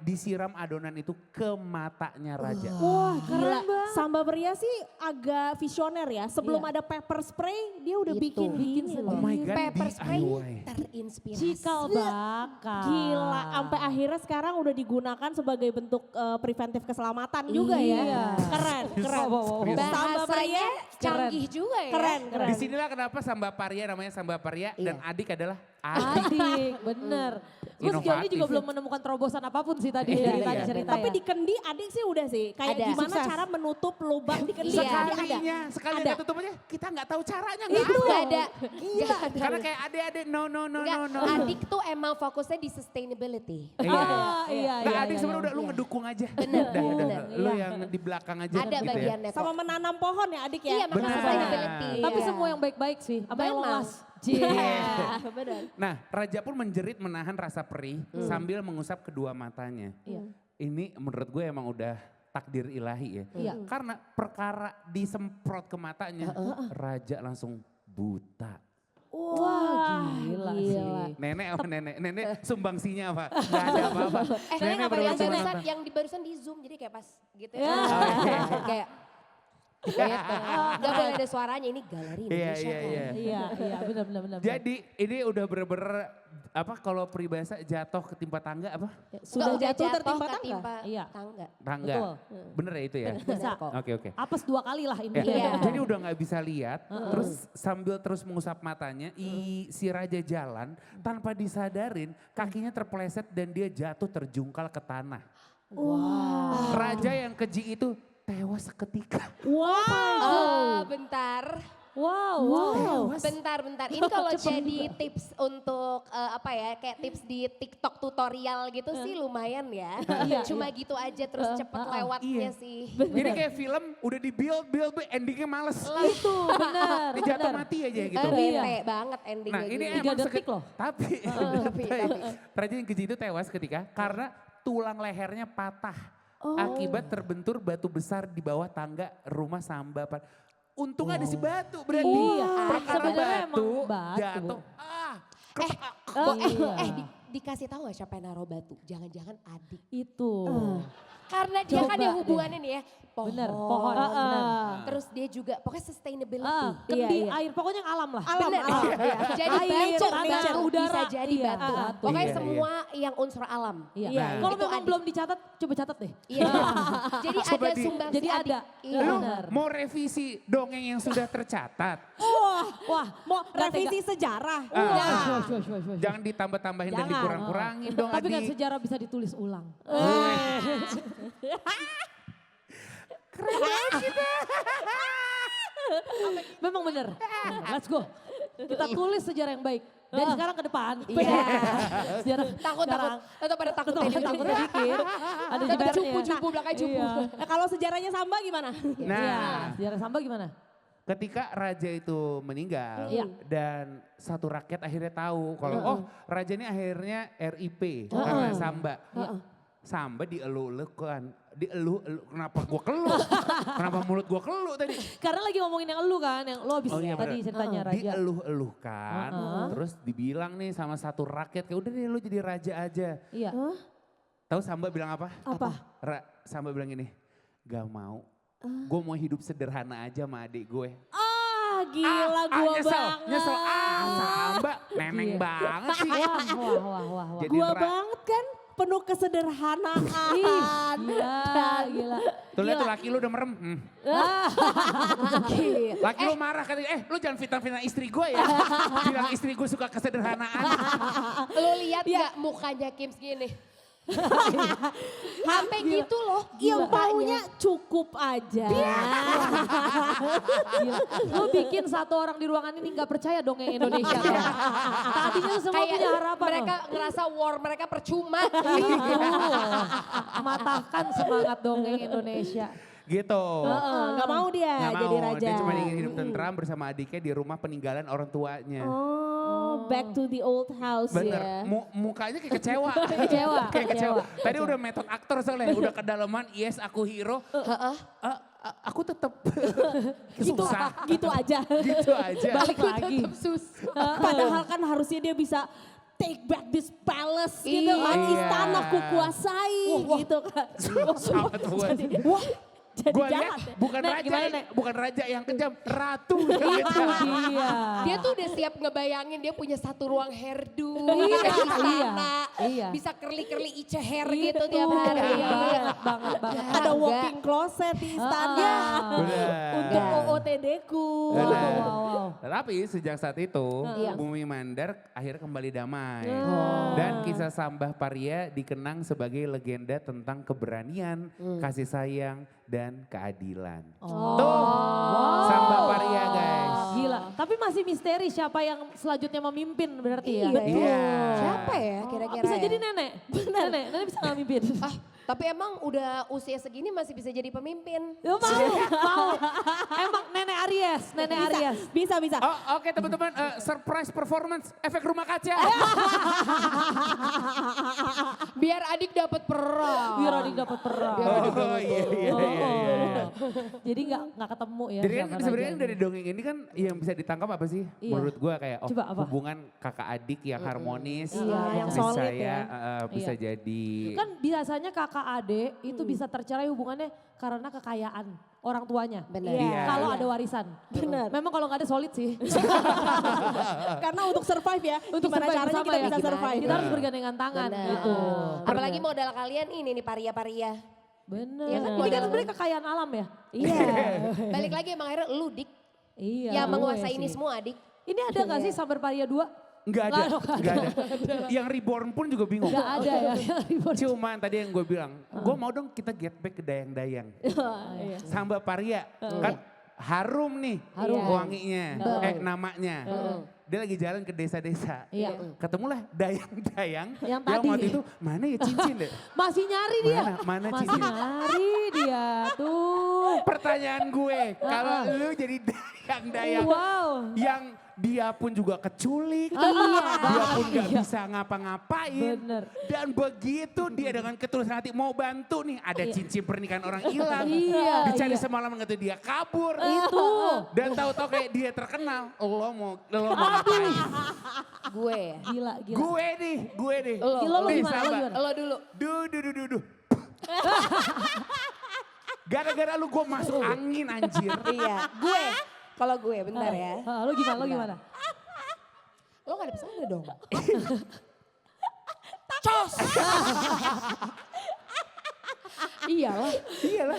disiram adonan itu ke matanya Raja. Wah gila, Samba pria sih agak visioner ya. Sebelum ada pepper spray dia udah Itu. bikin Oh my God, Pepper spray DIY. terinspirasi. Cikal bakal. Gila, sampai akhirnya sekarang udah digunakan sebagai bentuk preventif keselamatan juga ya. Iya. Keren, keren. Samba Bahasanya pria canggih juga ya. keren, keren. Disinilah kenapa Samba Paria namanya Samba Paria dan adik adalah Adik. Adik, bener. Gue sejauh ini Inovatif. juga belum menemukan terobosan apapun sih tadi Iya, dari tadi iya. cerita Tapi ya. di kendi adik sih udah sih. Kayak Ada. gimana Sukses. cara menutup lubang di kendi. Iya. Ada. Sekalinya Ada. tutup aja kita nggak tahu caranya Itu nggak gak ada. ada. Gak ada. Karena kayak adik-adik no. Enggak, adik tuh emang fokusnya di sustainability. Iya. Ah, iya, Nah iya, adik iya, sebenarnya iya. udah lu ngedukung aja. Bener, Udah, bener. Lu Iya. yang di belakang aja. Ada gitu ya. bagiannya kok. Sama menanam pohon ya adik ya. Iya, makanya Benar. sustainability. Tapi Iya. semua yang baik-baik sih. Apa yang Memang. lolos? Iya. Benar. Nah Raja pun menjerit menahan rasa perih sambil mengusap kedua matanya. Iya. Ini menurut gue emang udah takdir ilahi ya. Iya. Karena perkara disemprot ke matanya, Raja langsung buta. Wah, gila, gila. sih. Nenek apa nenek? Nenek sumbangsinya apa? Gak ada apa-apa. Nenek Nenek yang cuma barusan, nonton. yang di barusan di zoom jadi kayak pas gitu Ya. ya. Kayak gitu. Gak boleh ada suaranya, ini galeri Iya, Indonesia iya, kan. iya. Iya, benar. Jadi ini udah bener-bener apa kalau peribahasa jatuh ketimpa tangga apa? Sudah Enggak, jatuh udah tertimpa tangga. ketimpa Iya. tangga. Tangga. Betul. Bener ya itu ya? Bisa. kok. Oke. Apes 2 kali lah Ya, intinya. Iya. Jadi udah nggak bisa lihat, terus sambil terus mengusap matanya, si Raja jalan tanpa disadarin kakinya terpeleset dan dia jatuh terjungkal ke tanah. Raja yang keji itu tewas seketika. Bentar. Wow. Bentar. Ini kalau jadi tips untuk apa ya, kayak tips di TikTok tutorial gitu sih lumayan ya. Cuma gitu aja terus cepet lewatnya Iya. sih. Jadi kayak film udah di build, endingnya males. Itu benar. Dia jatuh mati aja gitu. Bete banget endingnya. Nah ini gitu. 3 emang detik loh. Tapi, tapi. Raja yang keji itu tewas ketika karena tulang lehernya patah. Akibat terbentur batu besar di bawah tangga rumah Samba. Untung ada si batu berarti. Iya, Perkara sebenarnya emang batu batu. jatuh. Dikasih tahu gak siapa yang naruh batu? Jangan-jangan adik. Itu. Karena dia kan Coba yang hubungannya nih ya, pohon. Bener, pohon. Bener. Terus dia juga pokoknya sustainability. Kendi, Iya. air, pokoknya yang alam lah. Bener. Jadi Air, batu, tanah, batu udara. bisa jadi Iya, batu. batu. Pokoknya Iya, semua yang unsur alam. Iya. Nah. Kalau Itu memang adik. belum dicatat, coba catat deh. Iya. Jadi Coba ada di- sumbangsi Jadi adik. ada. Iya. Lu Benar. mau revisi dongeng yang sudah tercatat. Wah, Mau revisi sejarah. Jangan ditambah-tambahin dan Jangan. dikurang-kurangin dong Tapi kan adik. sejarah bisa ditulis ulang. Memang bener. Let's go. Kita tulis sejarah yang baik. Dari sekarang ke depan. Iya. Sejarah Takut. sekarang. Tetap pada takut Tetap ini. takutnya dikit. Ada Tetap jebernya. cupu-cupu belakang cupu. Iya. Nah, kalau sejarahnya Samba gimana? Iya. Nah, Sejarah Samba gimana? ketika raja itu meninggal Iya. dan satu rakyat akhirnya tahu kalau raja ini akhirnya RIP karena Samba. Samba dieluh-elukan, kenapa gua keluh? Kenapa mulut gua keluh tadi? Karena lagi ngomongin yang elu kan, yang lo habis Oh iya, tadi bener. ceritanya Raja. Dieluh-elukan, terus dibilang nih sama satu rakyat, kayak udah deh lu jadi raja aja. Iya. Tahu Samba bilang apa? Apa? Samba bilang gini, gak mau. Gue mau hidup sederhana aja sama adik gue. Gila gua banget. Nyesel, Samba neneng Iya. banget sih. Wah. Jadi Gua ra- banget kan. penuh kesederhanaan. Gila. Tuh lihat tuh laki lu udah merem. Laki lu marah katanya, lu jangan fitnah-fitnah istri gue ya. Bilang istri gue suka kesederhanaan. Lo lihat gak mukanya Kim segini? Sampai gitu loh. Yang maunya cukup aja. Gila. Lu bikin satu orang di ruangan ini gak percaya dong yang Indonesia. Tadinya tuh semua punya harapan. Mereka ngerasa war mereka percuma. Matahkan semangat dongeng Indonesia. Gitu. Gak mau dia Nggak jadi mau, raja. dia cuma ingin hidup tentram bersama adiknya di rumah peninggalan orang tuanya. Oh, back to the old house Bener, ya. mukanya kayak kecewa. Kecewa, Kayak kecewa. kecewa. Tadi udah metode aktor soalnya, udah kedalaman, yes aku hero. Aku tetap susah. Gitu aja. Gitu aja. Balik lagi. Padahal kan harusnya dia bisa take back this palace gitu kan. Iya. Istana kuasai gitu kan. Sangat puas. Wah, jadi Gue lihat jahat ya. bukan Nek, raja, gimana, Nek? bukan raja yang kejam, ratu. Itu dia. Dia tuh udah siap ngebayangin dia punya satu ruang hairdo. Iya, di istana. iya. Bisa curly ice hair gitu tiap hari. Banget. Ada walking closet di istana. Benar. Untuk OOTD-ku. Benar. Wow. Tapi sejak saat itu Bumi Mandar akhirnya kembali damai. Dan kisah Sambah Paria dikenang sebagai legenda tentang keberanian, kasih sayang, dan keadilan. Tuh, Sambah Paria guys. Gila, tapi masih misteri siapa yang selanjutnya memimpin berarti ya. Iya. Siapa ya kira-kira Bisa ya? jadi nenek. Nenek bisa gak mimpin? Tapi emang udah usia segini masih bisa jadi pemimpin. Ya, mau. Emang nenek Aries, Bisa. Oh, oke teman-teman, surprise performance efek rumah kaca. Biar adik dapat peran. Biar adik dapat peran. Oh iya. Jadi nggak ketemu ya. Jadi kan siapa sebenarnya rajanya. dari dongeng ini kan yang bisa ditangkap apa sih? Iya. Menurut gua kayak Coba apa? hubungan kakak adik yang harmonis. Iya, yang bisa solid ya, ya. bisa Iya. jadi. Kan biasanya kakak adik itu bisa tercerai hubungannya karena kekayaan orang tuanya. Benar. Iya. Kalau ada warisan. Benar. Memang kalau nggak ada solid sih. Karena untuk survive ya. Untuk Gimana survive caranya bersama kita ya. bisa survive. Kita harus bergandengan tangan Benar. gitu. Apalagi modal kalian ini nih paria-paria. Bener. Iya kan, Ini kan modal. sebenarnya kekayaan alam ya. Iya. Balik lagi emang akhirnya lu dik Iya. yang gue menguasai ini sih. semua adik. Ini ada nggak sih Sambar Paria 2? Nggak ada, nggak ada. Yang reborn pun juga bingung. Nggak ada ya. Cuman tadi yang gue bilang, gue mau dong kita get back ke dayang-dayang. Sambal Paria, kan harum nih Harum. wanginya, namanya. Dia lagi jalan ke desa-desa. Iya. Ketemulah dayang-dayang Yang yang tadi. waktu itu mana ya cincin deh. Masih nyari dia. Mana Masih cincin? nyari dia tuh. Pertanyaan gue, kalau lu jadi dayang-dayang Wow. yang dia pun juga keculik, Iya. dia pun gak Iya. bisa ngapa-ngapain. Bener. Dan begitu dia dengan ketulusan hati mau bantu nih, ada cincin pernikahan orang hilang. Iya, Dicari iya. semalam nggak tahu dia kabur. Itu. Dan tahu-tahu kayak dia terkenal, lo mau ngapain? Gue ya. Gila. Gue nih. Gila lo Nih, gimana? sabar. Lo dulu. Duh. Gara-gara lu gue masuk angin anjir. Iya. Gue. Kalau gue bentar ya. Lo gimana? Lo gak ada pesannya dong. Iyalah. Iyalah.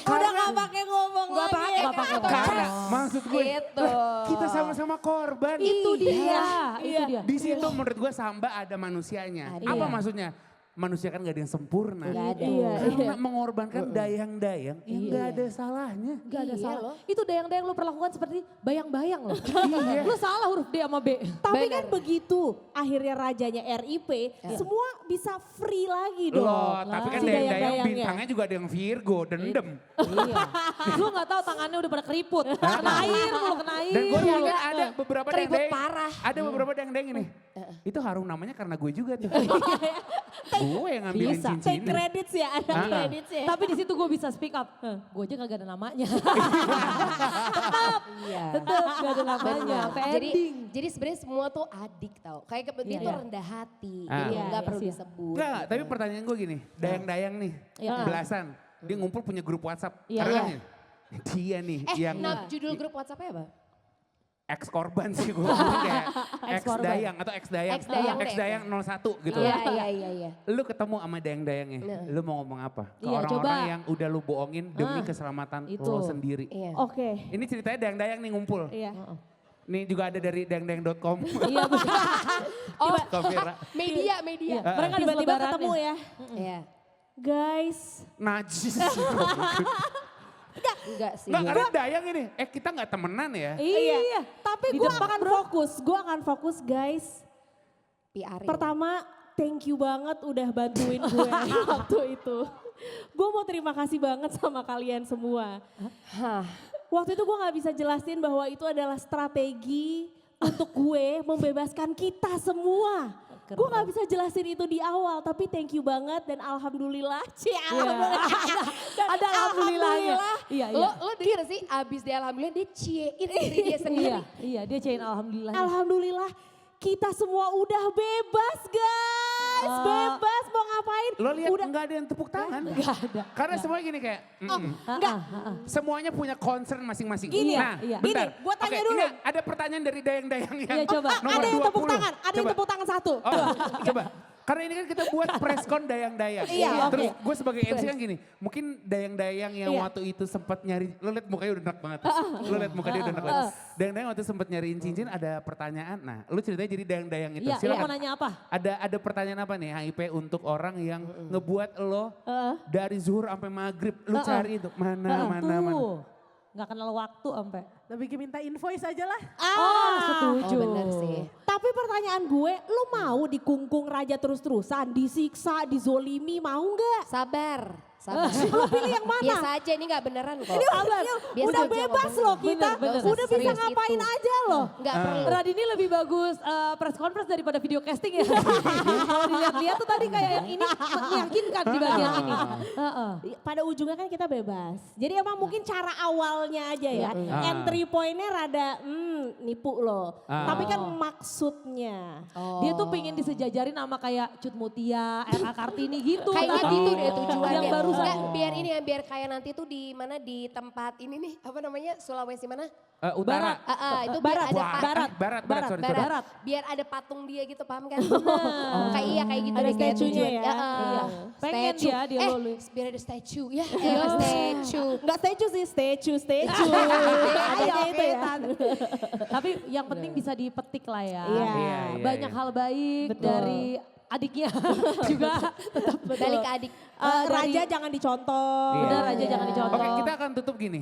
Udah gak pakai ngomong Gak lagi. pakai Nggak pakai kan? Karena maksud gue, Gitu. kita sama-sama korban. Itu dia. Iya. Itu dia. Di situ menurut gue Samba ada manusianya. Ada. Apa Iya. maksudnya? Manusia kan gak ada yang sempurna. Gak ada. Karena mengorbankan dayang-dayang yang Iya. gak ada salahnya. Gak ada Iya salah. loh. Itu dayang-dayang lo perlakukan seperti bayang-bayang lo. Lo salah huruf D sama B. Tapi Bener. kan begitu akhirnya rajanya RIP, semua bisa free lagi dong. Loh, tapi kan Si dayang-dayang dayang-dayangnya. bintangnya juga ada yang Virgo, dendem. Iya. Lo gak tahu tangannya udah pada keriput. Kena air mulu, kena air. Dan gue Iya, lihat kan? ada beberapa Keriput dayang-dayang. parah. Ada beberapa dayang-dayang ini. Itu harum namanya karena gue juga tuh. Gue yang ngambilin Bisa. Take cincinnya. credits ya, ada Ah. credits ya. Tapi di situ gue bisa speak up. Gue aja gak ada namanya. Iya. Tetep gak ada namanya. Sampai Jadi, ending. jadi sebenarnya semua tuh adik tau. Kayak dia Iya. tuh rendah hati. Ah. Jadi Iya, gak iya perlu sih. disebut. Enggak, tapi pertanyaan gue gini. Dayang-dayang nih, Iya. belasan. Dia ngumpul punya grup WhatsApp. Iya. Karena Iya. dia nih yang Nah, judul grup WhatsApp-nya apa? ex korban sih gue kayak ex Ex-korban. dayang atau ex dayang. Ex-dayang deh. Ex dayang 01 gitu. Iya. Lu ketemu sama dayang-dayangnya, lu mau ngomong apa? Ke Iya, orang-orang coba. yang udah lu bohongin demi keselamatan itu. lo sendiri. Iya. Oke. Ini ceritanya dayang-dayang nih ngumpul. Iya. Nih juga ada dari dayang-dayang.com. Iya betul. Oh, Kavira. media. Mereka Tiba-tiba ketemu ya. Iya. Guys. Najis. Enggak sih. Enggak, karena dayang ini, kita gak temenan ya. Iya. Tapi gue akan fokus. Gue akan fokus guys. PR. Pertama, thank you banget udah bantuin gue waktu itu. Gue mau terima kasih banget sama kalian semua. Hah. Waktu itu gue gak bisa jelasin bahwa itu adalah strategi untuk gue membebaskan kita semua. Gue gak bisa jelasin itu di awal, tapi thank you banget dan alhamdulillah. Alhamdulillah. Ada alhamdulillahnya. Iya, iya. Lo denger sih abis dia alhamdulillah dia ciein diri dia sendiri. Iya, dia cain alhamdulillah. Alhamdulillah kita semua udah bebas guys. Bebas mau ngapain. Lo lihat Udah. nggak ada yang tepuk tangan. Enggak ada. Karena semuanya gini kayak, Enggak. semuanya punya concern masing-masing. Gini, nah, iya. bentar. Gini, gua tanya Oke, dulu. Ini ada pertanyaan dari dayang-dayang yang Iya, coba. nomor Ada yang tepuk 20. tangan, ada yang Coba. tepuk tangan satu. Oh, coba. Karena ini kan kita buat preskon dayang-dayang. Iya, Terus oke. gue sebagai MC kan gini, mungkin dayang-dayang yang Iya. waktu itu sempat nyari, lo liat mukanya udah enak banget. Lo liat muka dia udah enak banget. Dayang-dayang waktu sempat nyariin cincin ada pertanyaan. Nah, lu ceritanya jadi dayang-dayang itu. Iya, lo mau Silakan. nanya apa? Ada pertanyaan apa nih HIP untuk orang yang ngebuat lo dari zuhur sampai maghrib. Lu cari itu mana. Tuh, nggak kenal waktu sampai. Lebih ke minta invoice aja lah. Oh, setuju. Oh bener sih. Tapi pertanyaan gue, lu mau dikungkung raja terus-terusan, disiksa, dizolimi, mau nggak? Sabar. Lu pilih yang mana? Biasa aja ini gak beneran kok. Ini Biasa udah aja bebas ngomongnya. loh kita, Bener. udah bisa Serius ngapain itu. aja loh. Gak perlu. Radini lebih bagus press conference daripada video casting ya. Kalau dilihat-lihat tuh tadi kayak yang ini meyakinkan di bagian ini. Heeh. Pada ujungnya kan kita bebas. Jadi emang mungkin cara awalnya aja ya. Entry pointnya rada nipu loh. Tapi kan maksudnya. Dia tuh pengen disejajarin sama kayak Cut Mutia, R.A. Kartini gitu. Kayaknya tadi. gitu deh tujuannya. Yang barusan. Nggak, biar ini ya, biar kayak nanti tuh di mana di tempat ini nih, apa namanya, Sulawesi mana? Utara. Itu Barat, biar ada Barat, sorry. Barat. Biar ada patung dia gitu, paham kan? kayak gitu Ada deh, kayak statue-nya tujuan. ya. Iya. Pengen Statue. dia luluh. Biar ada statue ya. Statue. Enggak statue sih, statue. Iya, Adanya itu ya. Tapi yang penting bisa dipetik lah ya. Iya. Banyak hal baik Betul. dari adiknya juga tetap Balik ke adik. Raja jangan dicontoh. Iya. Benar aja jangan dicontoh. Oke, kita akan tutup gini.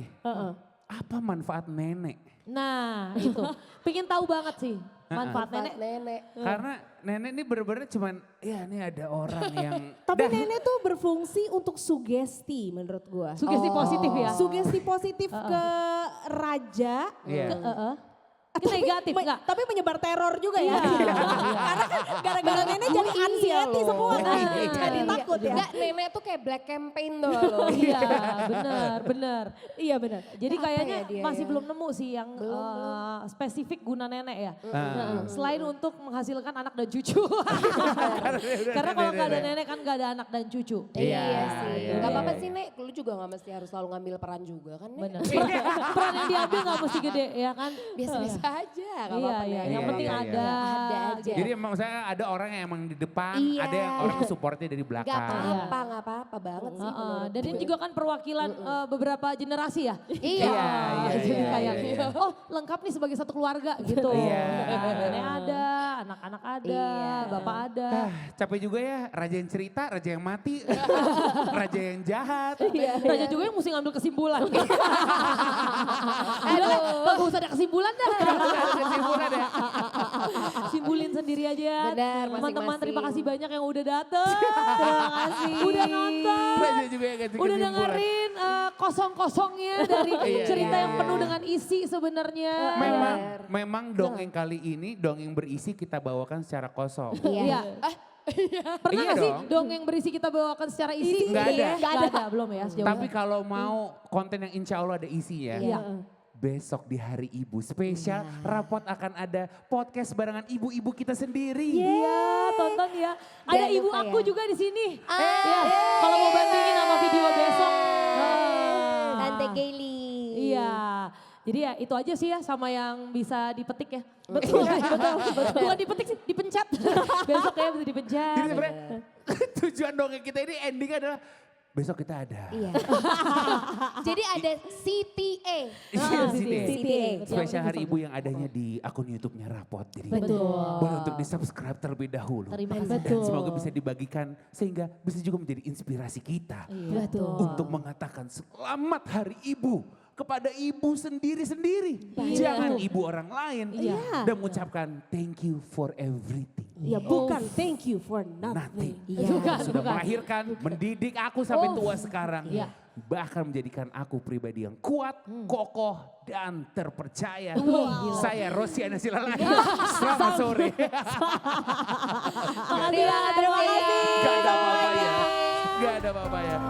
Apa manfaat nenek? Nah itu, pengen tahu banget sih manfaat nenek. Nenek. Karena nenek ini bener-bener cuman, ya ini ada orang yang... Tapi nenek tuh berfungsi untuk sugesti menurut gua. Sugesti positif ya. Sugesti positif ke raja. Iya. Itu negatif enggak? Tapi menyebar teror juga ya. Iya. Karena kan gara-gara nenek jadi Iya anxiety loh. semua kan. Iya. Jadi takut ya. Enggak, nenek tuh kayak black campaign tuh loh. Iya benar. Iya benar. Jadi Apa kayaknya ya dia masih ya? belum nemu sih yang spesifik guna nenek ya. Selain untuk menghasilkan anak dan cucu. Karena kalau nggak ada nenek kan nggak ada anak dan cucu. Iya sih. iya, Gak apa-apa iya. sih Nek, lu juga gak mesti harus selalu ngambil peran juga kan Nek. Benar. Peran yang diambil nggak mesti gede ya kan. Biasa-biasa aja, gak Iya apa-apa iya. Nek. Yang Iya, penting iya, ada. Ada aja. Jadi emang saya ada orang yang emang di depan, Iya. ada yang orang yang supportnya dari Gak belakang. apa-apa, gak apa-apa banget sih. menurut Dan ini gue. juga kan perwakilan beberapa generasi ya. Iya. Jadi iya, kayak, iya. oh lengkap nih sebagai satu keluarga gitu. Iya. Nenek ada, anak-anak ada, Iya. bapak ada. Capek juga ya, raja yang cerita, raja yang mati, raja yang jahat. Raja juga yang mesti ngambil kesimpulan. Aduh. Gak usah ada kesimpulan dah. Kesimpulan ya. Simpulin sendiri aja. Benar, Teman-teman masing-masing. terima kasih banyak yang udah dateng. Terima kasih. Udah nonton. Raja juga yang kasih Udah kesimpulan. dengerin kosong-kosongnya dari Iya, cerita iya, yang iya. penuh dengan isi sebenarnya. Memang dongeng kali ini, dongeng berisi kita bawakan secara kosong. Iya. Pernah Iya gak sih dong. dongeng berisi kita bawakan secara isi? Nggak ada. Nggak ada, belum ya sejauh Tapi ini. kalau mau konten yang insya Allah ada isinya. Iya. Besok di Hari Ibu spesial, rapot akan ada podcast barengan ibu-ibu kita sendiri. Iya, tonton ya. Ada Jangan ibu lupa aku ya. juga di sini. Ya, kalau mau bandingin sama video besok. Tante Gaily. Iya. Jadi ya itu aja sih ya sama yang bisa dipetik ya. Betul, betul. Bukan dipetik sih, dipencet. Besok ya bisa dipencet. Jadi sebenarnya tujuan dongeng kita ini endingnya adalah besok kita ada. Iya. Jadi ada CTA. CTA. Spesial Hari Ibu yang adanya di akun YouTube-nya Rapot. Jadi boleh untuk di-subscribe terlebih dahulu. Terima kasih. Dan semoga bisa dibagikan sehingga bisa juga menjadi inspirasi kita. Betul. Untuk mengatakan selamat Hari Ibu kepada ibu sendiri-sendiri. Jangan ibu orang lain. Dan mengucapkan thank you for everything. Ya bukan thank you for nothing. Sudah melahirkan, mendidik aku sampai tua sekarang. Bahkan menjadikan aku pribadi yang kuat, kokoh, dan terpercaya. Saya Rosiana Silalahi. Selamat sore. Terima kasih. Gak ada apa-apa ya. Gak ada apa-apa ya.